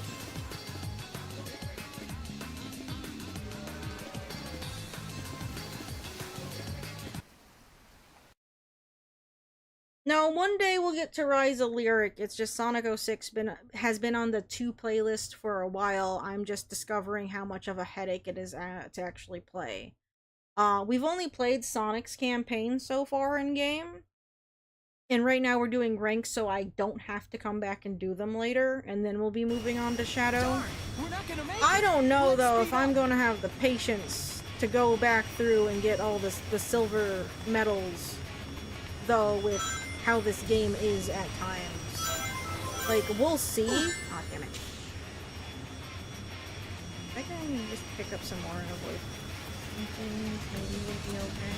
Speaker 1: No, one day we'll get to Rise of Lyric. It's just Sonic 06 has been on the 2 playlist for a while. I'm just discovering how much of a headache it is to actually play. We've only played Sonic's campaign so far in game. And right now we're doing ranks so I don't have to come back and do them later, and then we'll be moving on to Shadow.
Speaker 2: Darn, we're not gonna make
Speaker 1: I don't know
Speaker 2: Let's
Speaker 1: though
Speaker 2: speed
Speaker 1: if I'm
Speaker 2: up.
Speaker 1: gonna have the patience to go back through and get all the silver medals, though, with how this game is at times. Like, we'll see. Aw, damn it. I can just pick up some more and avoid things. Maybe we'll be okay.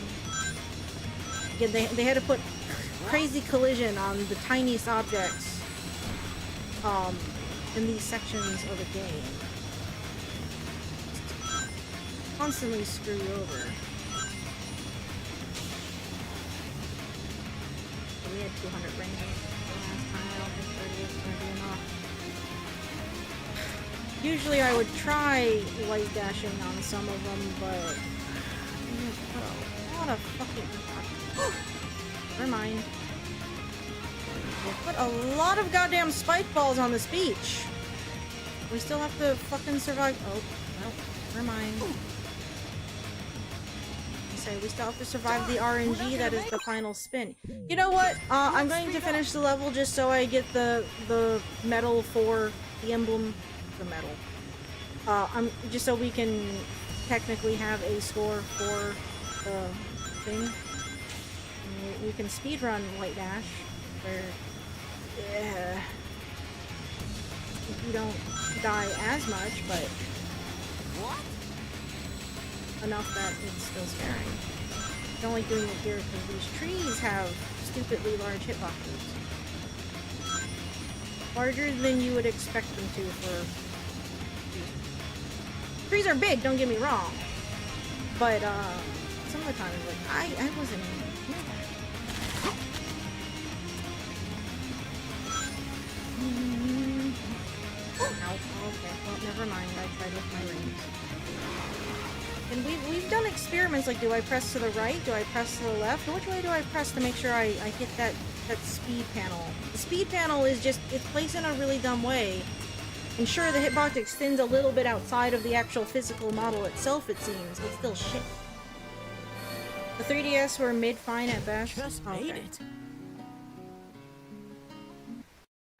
Speaker 1: Again, they had to put crazy collision on the tiniest objects in these sections of the game. Constantly screw you over. So we had 200 rings last time. I don't think 30 is going to be enough. Usually I would try light dashing on some of them, but a lot of fucking... Never mind. They put a lot of goddamn spike balls on this beach. We still have to fucking survive. Oh, no. Never mind. I say we still have to survive the RNG that is the final spin. You know what? I'm going to finish the level just so I get the medal for the emblem. The medal. Just so we can technically have a score for the thing. We can speedrun Light Dash, where you don't die as much, but enough that it's still scary. I don't like doing it here because these trees have stupidly large hitboxes. Larger than you would expect them to for... Trees are big, don't get me wrong. But, some of the time, like, I wasn't even... Okay, well, never mind. I tried with my rings. And we've done experiments like, do I press to the right? Do I press to the left? Which way do I press to make sure I hit that speed panel? The speed panel is just, it's placed in a really dumb way. And sure, the hitbox extends a little bit outside of the actual physical model itself, it seems, but still shit. The 3DS were mid-fine at best.
Speaker 2: Just made it.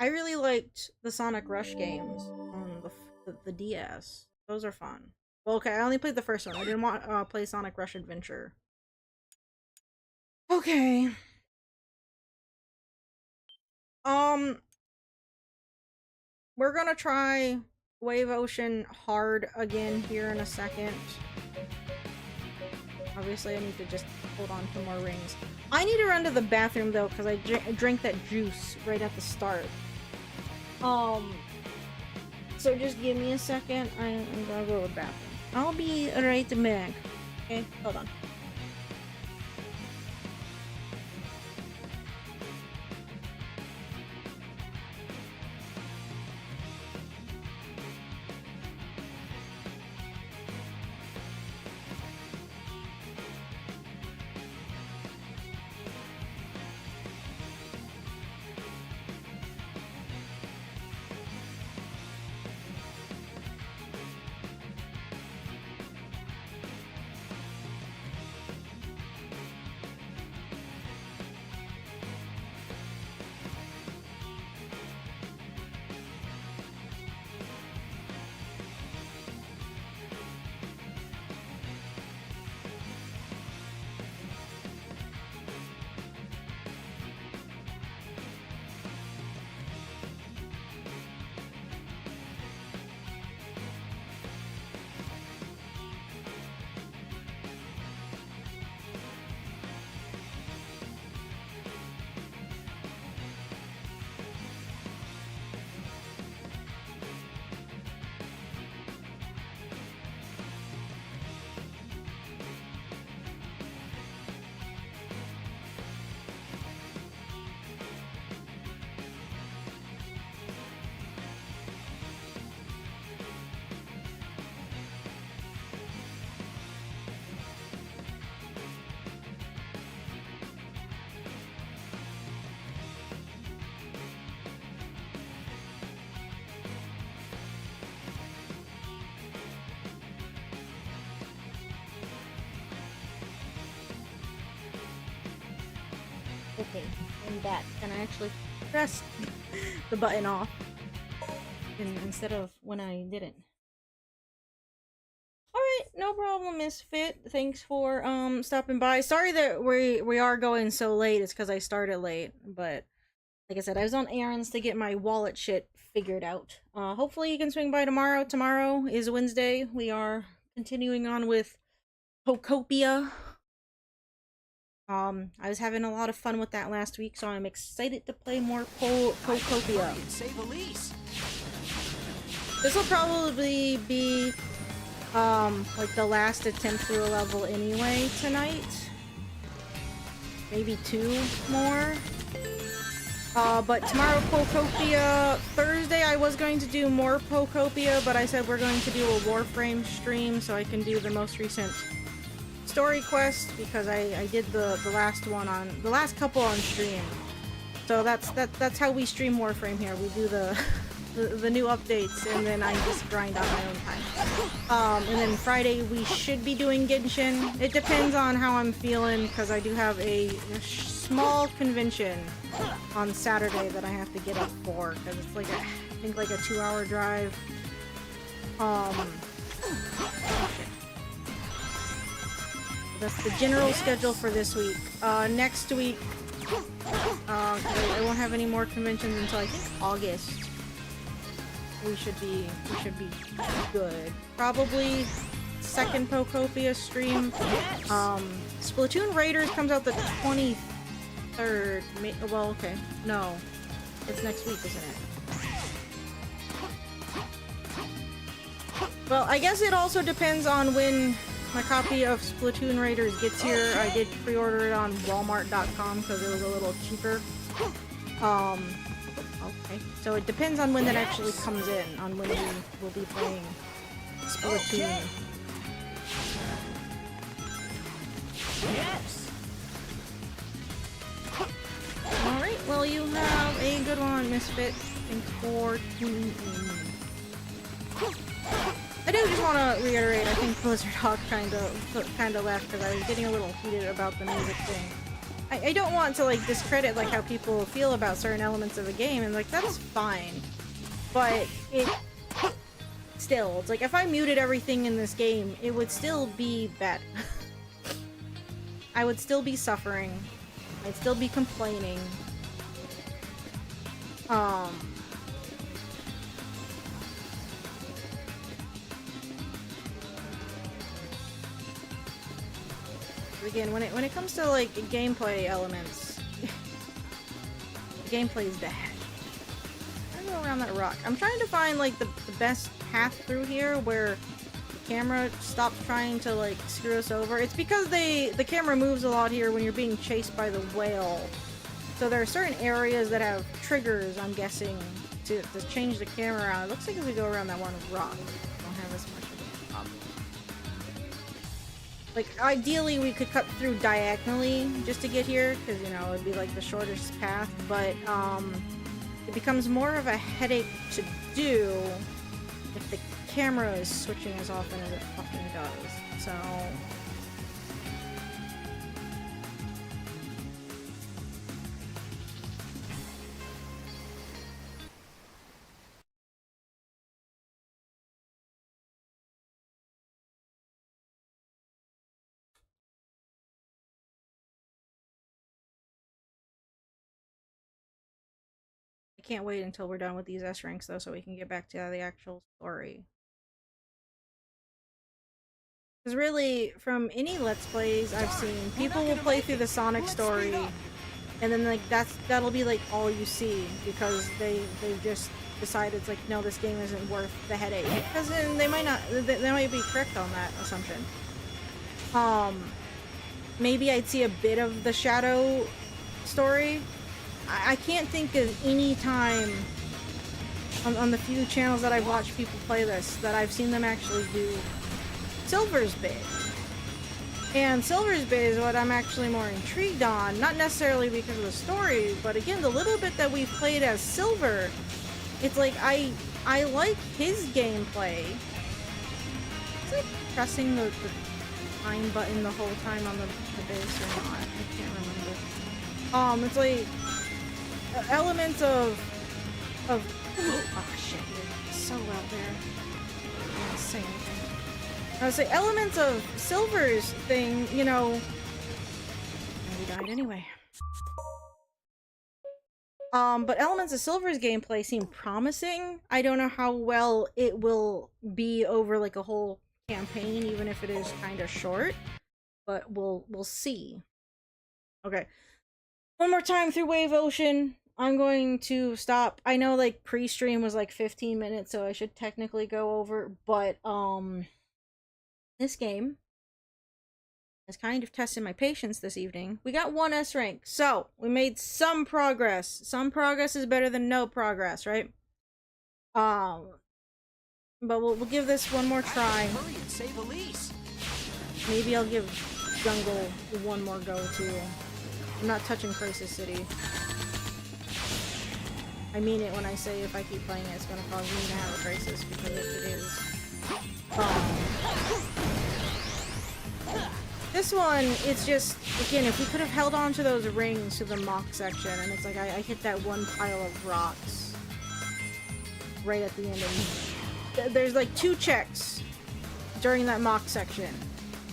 Speaker 1: I really liked the Sonic Rush games. the DS. Those are fun. Well, okay, I only played the first one. I didn't want play Sonic Rush Adventure. Okay. We're gonna try Wave Ocean hard again here in a second. Obviously, I need to just hold on to more rings. I need to run to the bathroom though, because I drank that juice right at the start. So just give me a second. I'm gonna go to the bathroom. I'll be right back. Okay, hold on. Okay, I'm back. And I actually pressed the button off instead of when I didn't. Alright, no problem, Misfit. Thanks for stopping by. Sorry that we are going so late. It's because I started late, but like I said, I was on errands to get my wallet shit figured out. Hopefully you can swing by tomorrow. Tomorrow is Wednesday. We are continuing on with Pokopia. I was having a lot of fun with that last week, so I'm excited to play more Pokopia. This will probably be, like the last attempt through a level anyway tonight. Maybe 2 more. But tomorrow Pokopia. Thursday I was going to do more Pokopia, but I said we're going to do a Warframe stream so I can do the most recent story quest, because I did the last one on the last couple on stream. So that's how we stream Warframe here. We do the new updates, and then I just grind on my own time. And then Friday we should be doing Genshin. It depends on how I'm feeling, because I do have a small convention on Saturday that I have to get up for, because it's like I think like a 2-hour drive. That's the general schedule for this week. Next week, I won't have any more conventions until I think August. We should be good. Probably second Pokopia stream. Splatoon Raiders comes out the 23rd. Well, okay, no, it's next week, isn't it? Well, I guess it also depends on when my copy of Splatoon Raiders gets here. I did pre-order it on Walmart.com because it was a little cheaper. Okay. So it depends on when that actually comes in, on when we will be playing Splatoon.
Speaker 2: Yes.
Speaker 1: Alright, well you have a good one, Misfit. Thanks for tuning in. I do just want to reiterate, I think Blizzard Hawk kind of left because I was getting a little heated about the music thing. I don't want to like discredit like how people feel about certain elements of a game, and like that's fine, but still, it's like if I muted everything in this game, it would still be bad. I would still be suffering. I'd still be complaining. Again, when it comes to like gameplay elements, the gameplay is bad. I'm gonna go around that rock. I'm trying to find like the best path through here where the camera stops trying to like screw us over. It's because the camera moves a lot here when you're being chased by the whale. So there are certain areas that have triggers, I'm guessing, to change the camera around. It looks like if we go around that one rock, we don't have as much of a problem. Like, ideally we could cut through diagonally just to get here, because, you know, it'd be like the shortest path, but, it becomes more of a headache to do if the camera is switching as often as it fucking does. So... I can't wait until we're done with these S ranks though, so we can get back to the actual story. Because really, from any Let's Plays I've seen, people will play through the Sonic story, and then like that'll be like all you see, because they've just decided it's like, no, this game isn't worth the headache. Because then they might be correct on that assumption. Maybe I'd see a bit of the Shadow story. I can't think of any time on the few channels that I've watched people play this that I've seen them actually do Silver's bit. And Silver's bit is what I'm actually more intrigued on, not necessarily because of the story, but again, the little bit that we've played as Silver, it's like I like his gameplay. Is it pressing the time button the whole time on the base or not? I can't remember. It's like elements of oh shit, you're so out there. I can't say anything. I would say elements of Silver's thing, you know. We died anyway. But elements of Silver's gameplay seem promising. I don't know how well it will be over like a whole campaign, even if it is kind of short. But we'll see. Okay. One more time through Wave Ocean. I'm going to stop. I know like pre-stream was like 15 minutes, so I should technically go over, but this game has kind of tested my patience this evening. We got 1 S rank, so we made some progress. Some progress is better than no progress, right? But we'll give this one more try.
Speaker 2: Hurry and save Elise.
Speaker 1: Maybe I'll give Jungle one more go too. I'm not touching Crisis City. I mean it when I say if I keep playing it, it's gonna cause me to have a crisis, because if it is. This one, it's just, again, if we could have held on to those rings to the mock section, and it's like I hit that one pile of rocks right at the end of there's like 2 checks during that mock section.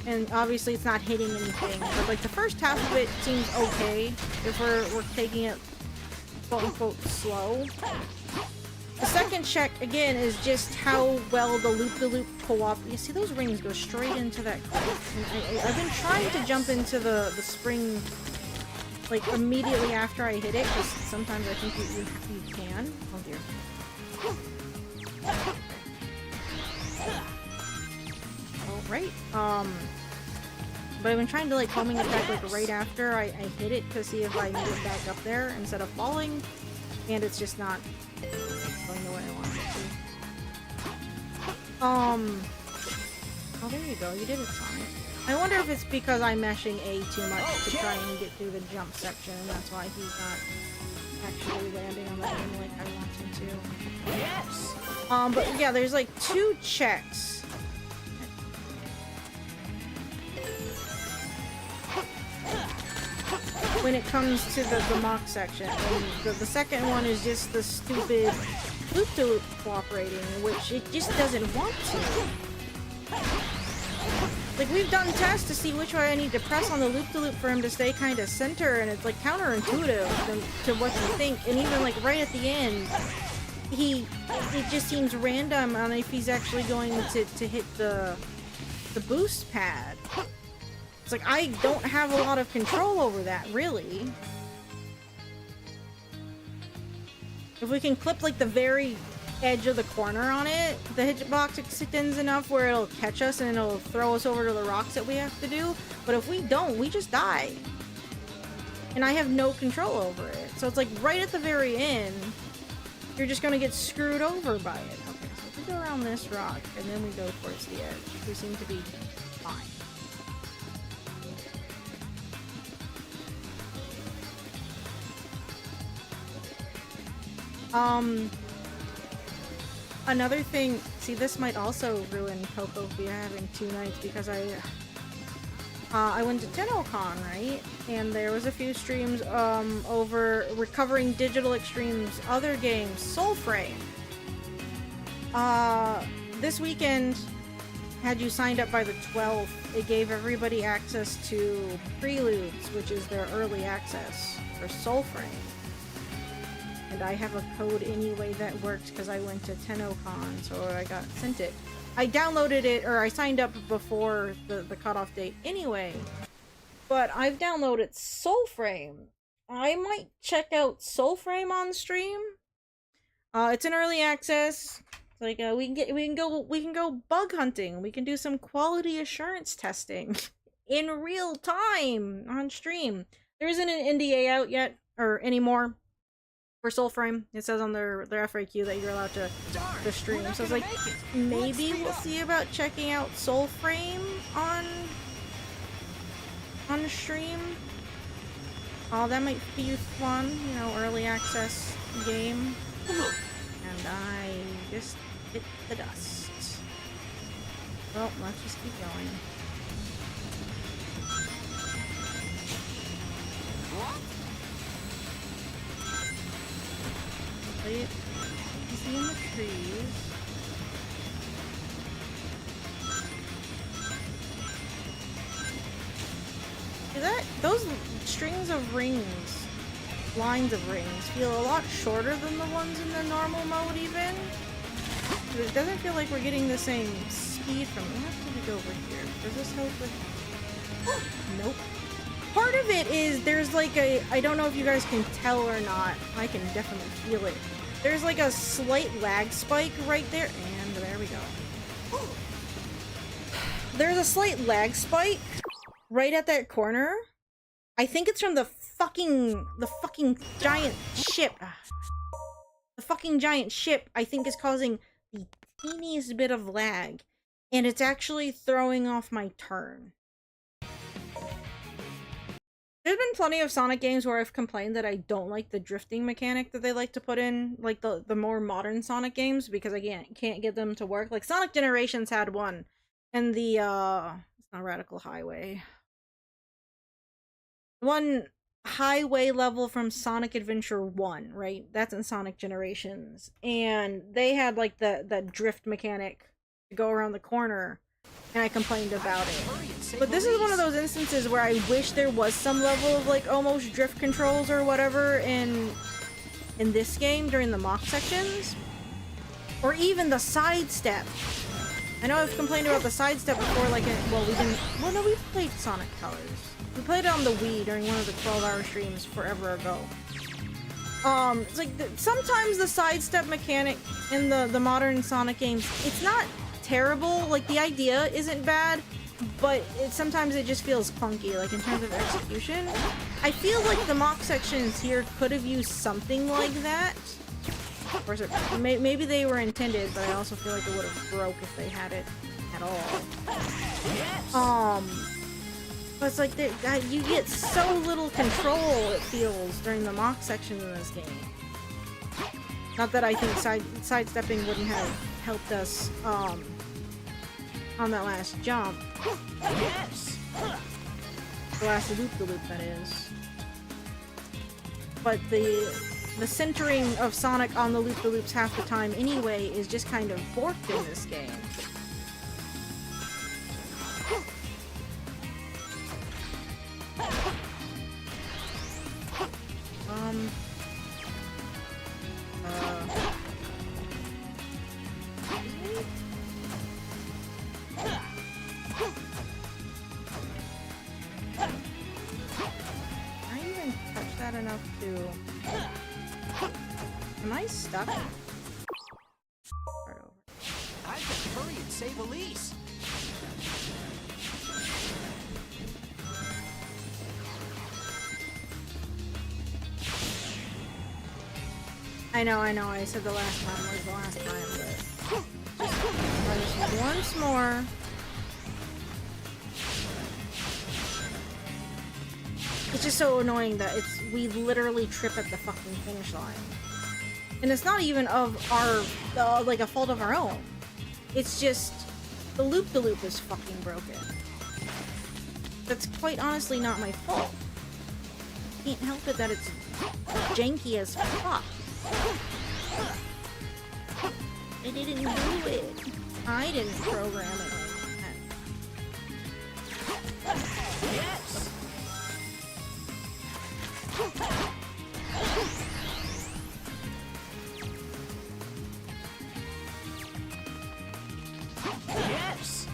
Speaker 1: And obviously it's not hitting anything, but like the first half of it seems okay if we're taking it quote-unquote slow. The second check, again, is just how well the loop-de-loop co-op. You see those rings go straight into that cliff. And I've been trying to jump into the spring like immediately after I hit it, because sometimes I think you can. Oh dear. Alright. But I've been trying to like homing it back like right after I hit it to see if I made it back up there instead of falling, and it's just not going the way I want it to. Oh, there you go. You did it, Sonic. I wonder if it's because I'm meshing A too much to try and get through the jump section, and that's why he's not actually landing on the thing like I want him to.
Speaker 2: Yes.
Speaker 1: But yeah, there's like 2 checks. when it comes to the mock section. And the second one is just the stupid loop-to-loop cooperating, which it just doesn't want to. Like, we've done tests to see which way I need to press on the loop-to-loop for him to stay kind of center, and it's like counterintuitive to what you think. And even like right at the end, it just seems random on if he's actually going to hit the boost pad. It's like I don't have a lot of control over that, really. If we can clip like the very edge of the corner on it, the hitbox extends enough where it'll catch us and it'll throw us over to the rocks that we have to do. But if we don't, we just die. And I have no control over it. So it's like right at the very end, you're just gonna get screwed over by it. Okay, so if we go around this rock and then we go towards the edge, we seem to be fine. Another thing, see, this might also ruin Coco via having 2 nights, because I went to TennoCon, right? And there was a few streams over Recovering Digital Extreme's other games, Soulframe. This weekend, had you signed up by the 12th, it gave everybody access to Preludes, which is their early access for Soulframe. And I have a code anyway that works because I went to TennoCon, so I got sent it. I downloaded it, or I signed up before the cutoff date anyway. But I've downloaded Soulframe. I might check out Soulframe on stream. It's an early access. It's like we can go bug hunting. We can do some quality assurance testing in real time on stream. There isn't an NDA out yet or anymore for Soulframe. It says on their FAQ that you're allowed to stream. So it's like, maybe we'll see about checking out Soulframe on stream. Oh, that might be fun, you know, early access game. And I just hit the dust. Well, let's just keep going. Play it easy in the trees. Those strings of rings, lines of rings, feel a lot shorter than the ones in the normal mode even. It doesn't feel like we're getting the same speed from it. How do we go over here? Does this help with... Nope. Part of it is there's like a... I don't know if you guys can tell or not. I can definitely feel it. There's like a slight lag spike right there. And there we go. There's a slight lag spike right at that corner. I think it's from the fucking giant ship. The fucking giant ship, I think, is causing the teeniest bit of lag. And it's actually throwing off my turn. There's been plenty of Sonic games where I've complained that I don't like the drifting mechanic that they like to put in, like the more modern Sonic games, because I can't get them to work. Like Sonic Generations had one, and the it's not Radical Highway. One highway level from Sonic Adventure 1, right? That's in Sonic Generations. And they had like that drift mechanic to go around the corner, and I complained about it. But this is one of those instances where I wish there was some level of like almost drift controls or whatever in this game during the mock sections. Or even the sidestep. I know I've complained about the sidestep before, like, we played Sonic Colors. We played it on the Wii during one of the 12-hour streams forever ago. It's like, sometimes the sidestep mechanic in the modern Sonic games, it's not terrible. Like, the idea isn't bad, but sometimes it just feels clunky, like, in terms of execution. I feel like the mock sections here could have used something like that. Of course, maybe they were intended, but I also feel like it would have broke if they had it at all. But it's like you get so little control, it feels, during the mock section in this game. Not that I think sidestepping wouldn't have helped us on that last jump.
Speaker 2: Yes.
Speaker 1: The last loop-the-loop, that is. but the centering of Sonic on the loop-the-loops half the time anyway is just kind of borked in this game. Enough to... Am I stuck? Start over.
Speaker 2: I've got to hurry and save Elise.
Speaker 1: I know, I said the last time was the last time, but... Just try this once more. It's just so annoying that we literally trip at the fucking finish line. And it's not even of our, like a fault of our own. It's just, the loop-the-loop is fucking broken. That's quite honestly not my fault. Can't help it that it's janky as fuck. I didn't do it. I didn't program it.
Speaker 2: Yes! Yes!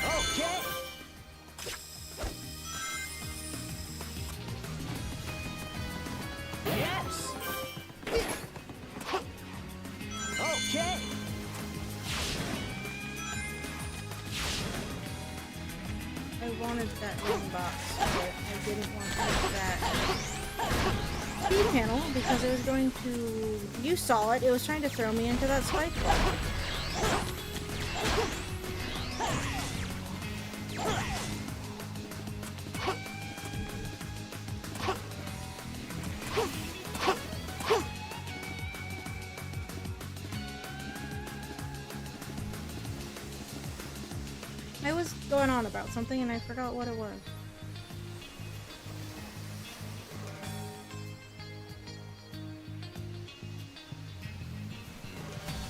Speaker 2: Okay! Yes! Okay!
Speaker 1: I wanted that ring box, but I didn't want to make that speed panel because it was going to... You saw it, it was trying to throw me into that spike ball. I was going on about something and I forgot what it was.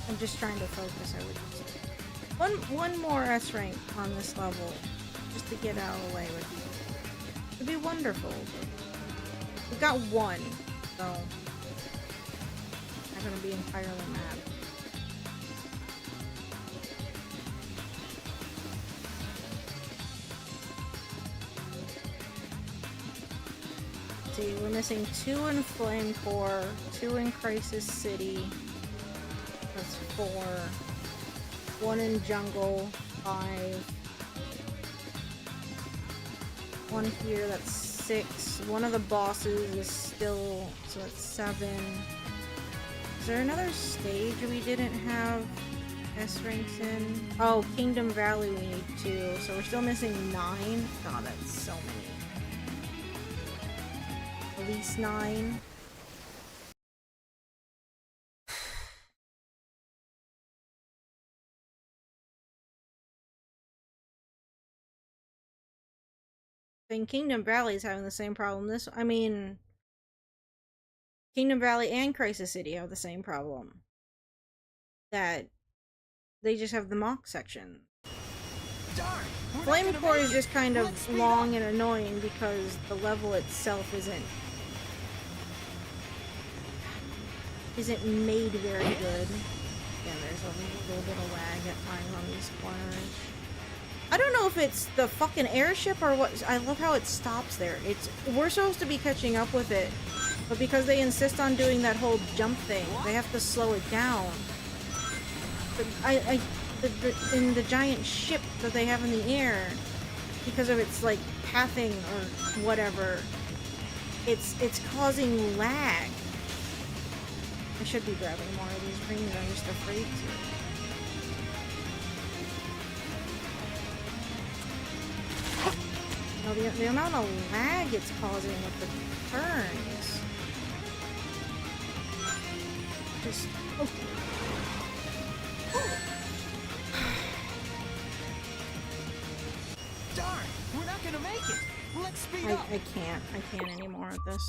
Speaker 1: I'm just trying to focus, I would say. One more S rank on this level, just to get out of the way would be wonderful. We got one, so I'm gonna be entirely mad. See, we're missing 2 in Flame Core, 2 in Crisis City. That's 4. 1 in Jungle, 5. 1 here, that's 6. One of the bosses is still, so that's 7. Is there another stage we didn't have S ranks in? Oh, Kingdom Valley we need 2, so we're still missing 9. God, that's so many. At least 9. And Kingdom Valley is having the same problem. Kingdom Valley and Crisis City have the same problem. That they just have the mock section.
Speaker 2: Darn!
Speaker 1: Flame Core is just kind of long and annoying because the level itself isn't made very good. Again, there's a little bit of lag at times on these corners. I don't know if it's the fucking airship or what. I love how it stops there. We're supposed to be catching up with it, but because they insist on doing that whole jump thing, they have to slow it down. But in the giant ship that they have in the air, because of its like pathing or whatever, it's causing lag. I should be grabbing more of these rings. I'm just afraid to. The amount of lag it's causing with the turns. just... Oh.
Speaker 2: Darn, we're not gonna make it. Let's speed up.
Speaker 1: I can't anymore at this.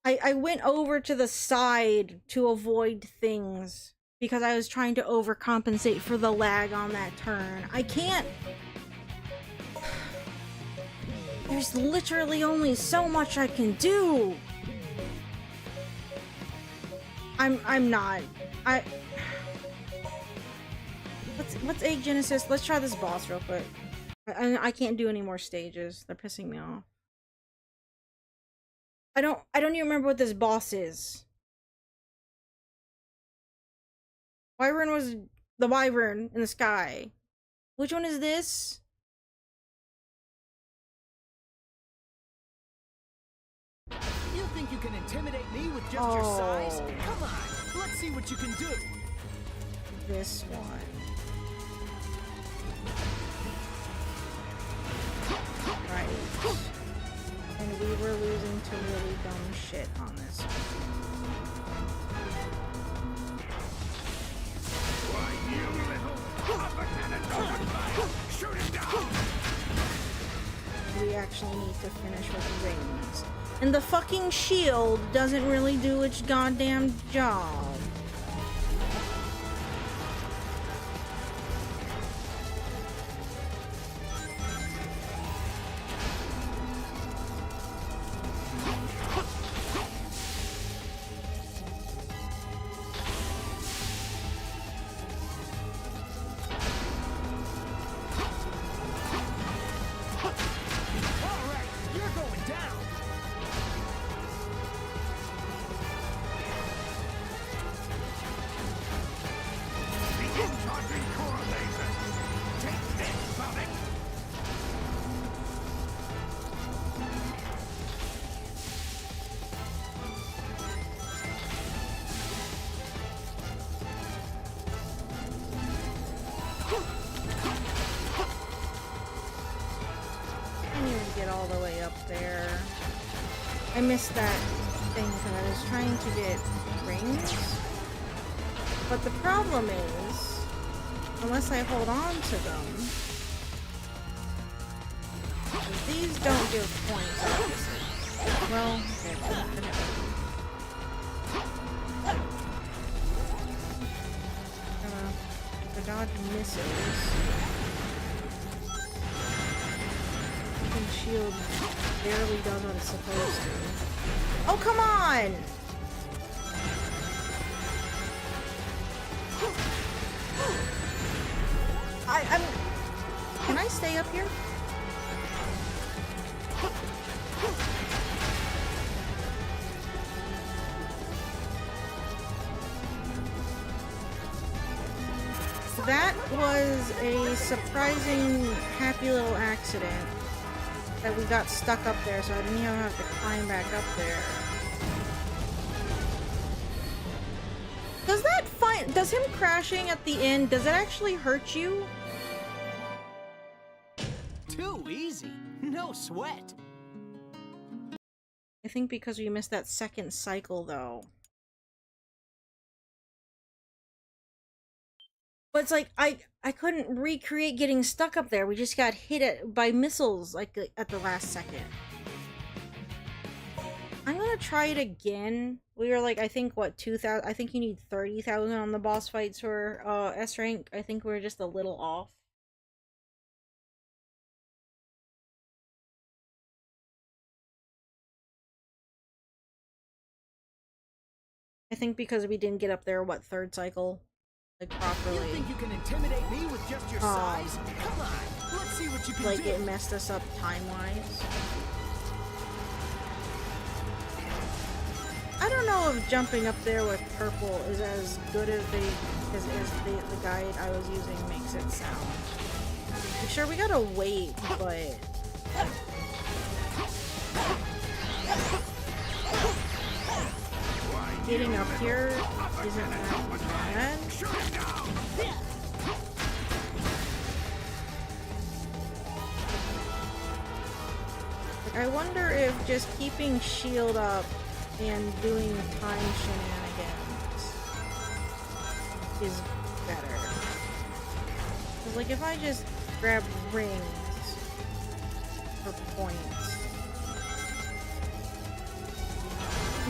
Speaker 1: I went over to the side to avoid things because I was trying to overcompensate for the lag on that turn. I can't... There's literally only so much I can do. I'm not. What's Egg Genesis? Let's try this boss real quick. I can't do any more stages. They're pissing me off. I don't even remember what this boss is. Wyvern was the wyvern in the sky. Which one is this?
Speaker 2: You think you can intimidate me with just your size? Come on, let's see what you can do.
Speaker 1: This one. Right. And we were losing to really dumb shit on this one.
Speaker 3: Why, you little upper cannon, fire! Shoot him down!
Speaker 1: We actually need to finish with rings. And the fucking shield doesn't really do its goddamn job. I missed that thing because I was trying to get rings. But the problem is, unless I hold on to them, these don't give points, obviously. Well, okay, the dodge missiles. Shield barely does what it's supposed to. Oh, come on! I'm... Can I stay up here? That was a surprising, happy little accident. That we got stuck up there, so I didn't even have to climb back up there. Does that does him crashing at the end, does it actually hurt you?
Speaker 2: Too easy. No sweat.
Speaker 1: I think because we missed that second cycle, though. But it's like, I couldn't recreate getting stuck up there. We just got hit by missiles, like, at the last second. I'm gonna try it again. We were like, I think, what, 2,000? I think you need 30,000 on the boss fights for, S rank. I think we're just a little off. I think because we didn't get up there, what, third cycle? Like, properly.
Speaker 2: You think you can intimidate me with just your size? Come on, let's see what you can do.
Speaker 1: Like, it messed us up time-wise. I don't know if jumping up there with purple is as good as the guide I was using makes it sound. I'm sure we gotta wait, but... Getting up here isn't that bad. Like, I wonder if just keeping shield up and doing time shenanigans is better. Because, like, if I just grab rings for points...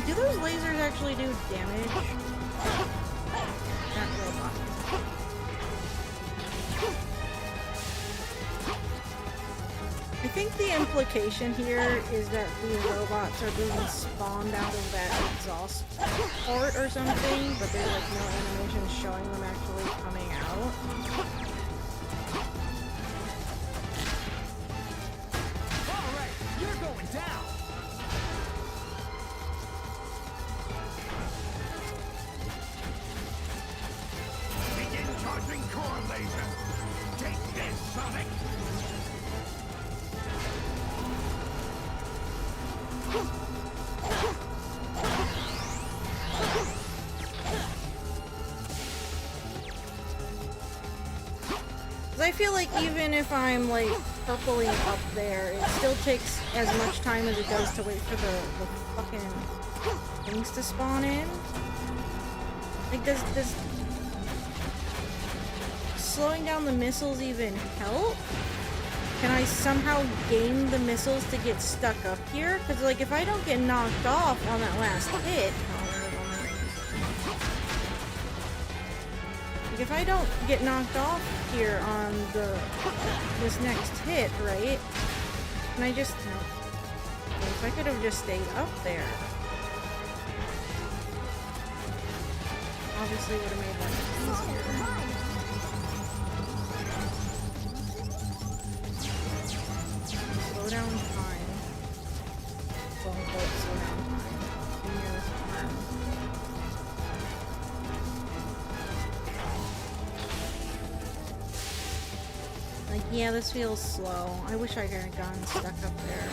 Speaker 1: Do those lasers actually do damage? Not robot. I think the implication here is that these robots are being spawned out of that exhaust port or something, but there's like no animation showing them actually coming out.
Speaker 2: Alright, you're going down!
Speaker 3: Begin charging core laser. Take this, Sonic.
Speaker 1: I feel like even if I'm like purpling up there, it still takes as much time as it does to wait for the fucking things to spawn in. Like, does slowing down the missiles even help? Can I somehow game the missiles to get stuck up here? Because, like, if I don't get knocked off on that last hit... Like, if I don't get knocked off here on this next hit, right? Can I just... No. If I could have just stayed up there. Obviously would have made that easier. Slow down time. Quote unquote, slow down time. Near this farm. Like, yeah, this feels slow. I wish I could have gotten stuck up there.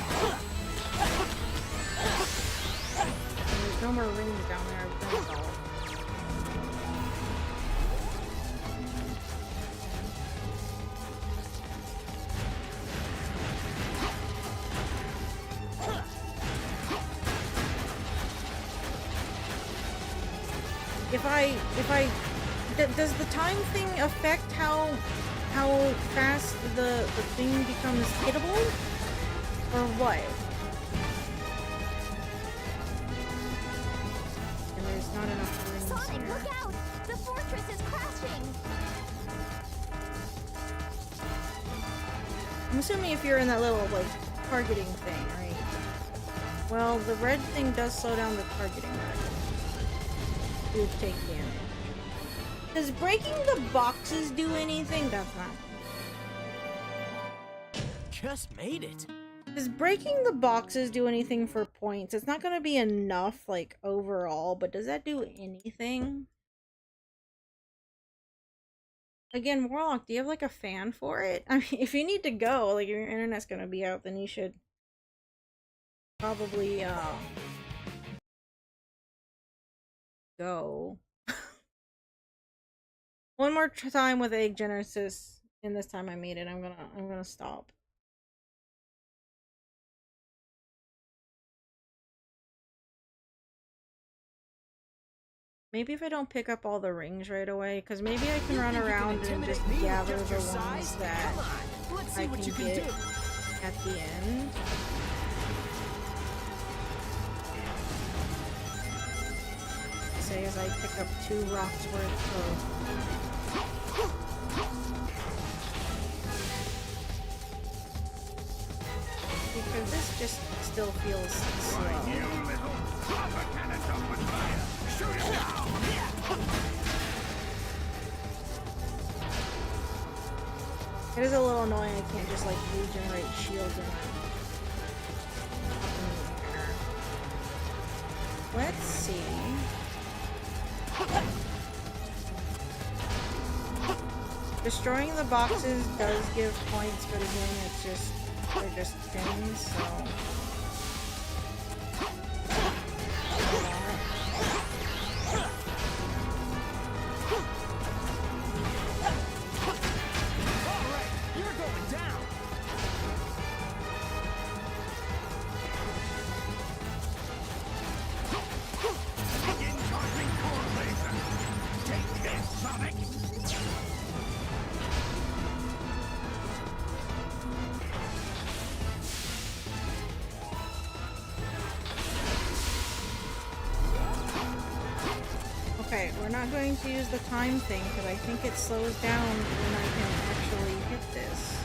Speaker 1: And there's no more rings down there. I've done it all. Does the time thing affect how fast the thing becomes hittable? Or what? And there's not enough rings
Speaker 4: Sonic,
Speaker 1: here.
Speaker 4: look out! The fortress is crashing!
Speaker 1: I'm assuming if you're in that little, like, targeting thing, right? Well, the red thing does slow down the targeting rate. You take damage. Does breaking the boxes do anything? That's not.
Speaker 2: Just made it.
Speaker 1: Does breaking the boxes do anything for points? It's not gonna be enough, like, overall, but does that do anything? Again, Warlock, do you have, like, a fan for it? I mean, if you need to go, like, if your internet's gonna be out, then you should probably, go. One more time with Egg Genesis, and this time I made it. I'm gonna stop. Maybe if I don't pick up all the rings right away, because maybe I can run around and just gather the ones that I can get at the end. Say as I pick up 2 rocks worth of... Because this just still feels slow. It is a little annoying I can't just like regenerate shields in the air. Let's see. Destroying the boxes does give points, but again, it's just, they're just things, so...
Speaker 2: Alright, you're going down!
Speaker 3: Begin charging core laser. Take this, Sonic.
Speaker 1: Alright, we're not going to use the time thing, because I think it slows down when I can actually hit this.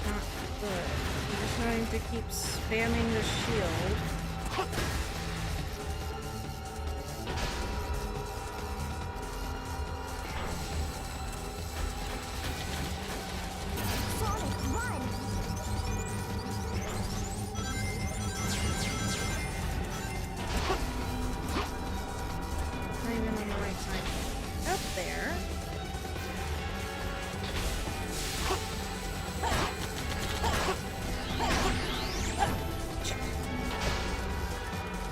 Speaker 1: Not good. I'm just going to keep spamming the shield.
Speaker 4: Sonic, run!
Speaker 1: Not even on the right side. Up there.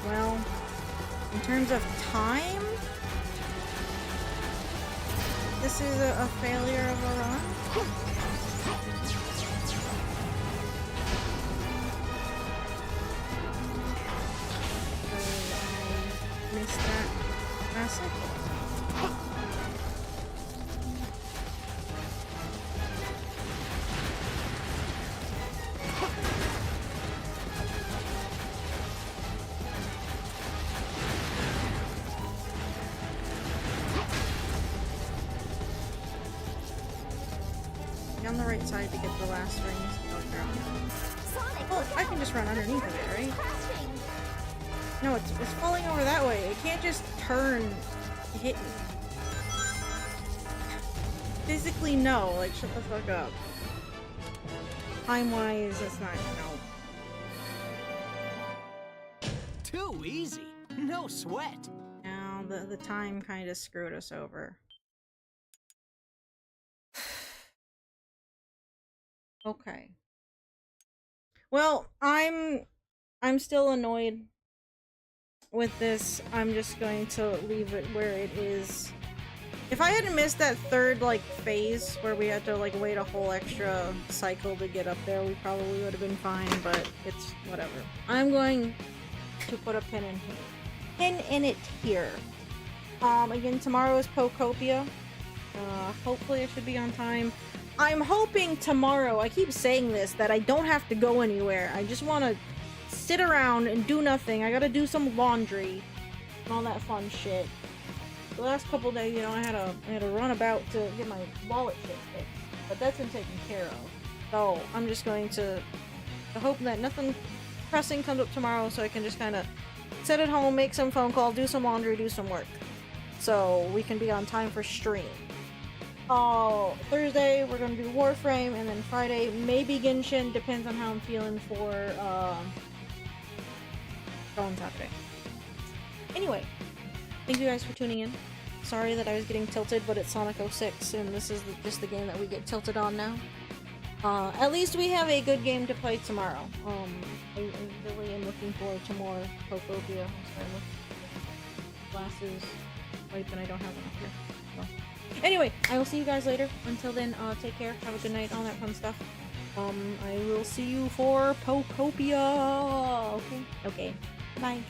Speaker 1: Well, in terms of time, this is a failure of a run. I missed that last cycle. Be on the right side to get the last rings. Oh, they're on there.
Speaker 4: Sonic,
Speaker 1: Well,
Speaker 4: look
Speaker 1: I
Speaker 4: out!
Speaker 1: can just run underneath of it, right?
Speaker 4: Crashing!
Speaker 1: No, it's falling over that way. It can't just turn to hit me. Physically, no. Like, shut the fuck up. Time-wise, that's not, no.
Speaker 2: Too easy. No sweat.
Speaker 1: Now, the time kind of screwed us over. Okay. Well, I'm still annoyed with this. I'm just going to leave it where it is. If I hadn't missed that third, like, phase where we had to, like, wait a whole extra cycle to get up there, we probably would have been fine, but it's whatever. I'm going to put a pin in here. Pin in it here. Again, tomorrow is Pokopia. Hopefully I should be on time. I'm hoping tomorrow, I keep saying this, that I don't have to go anywhere. I just want to sit around and do nothing. I gotta do some laundry and all that fun shit. The last couple days, you know, I had to run about to get my wallet shit fixed, but that's been taken care of. So I'm just going to hope that nothing pressing comes up tomorrow, so I can just kind of sit at home, make some phone calls, do some laundry, do some work, so we can be on time for stream. Thursday we're gonna do Warframe, and then Friday maybe Genshin, depends on how I'm feeling for on Saturday. Anyway, thank you guys for tuning in. Sorry that I was getting tilted, but it's Sonic 06, and this is just the game that we get tilted on now. At least we have a good game to play tomorrow. I really am looking forward to more Pokopia. I'm sorry, glasses wipe, and I don't have one up here. So. Anyway, I will see you guys later. Until then, take care, have a good night, all that fun stuff. I will see you for Pokopia. Okay? Okay. Bye.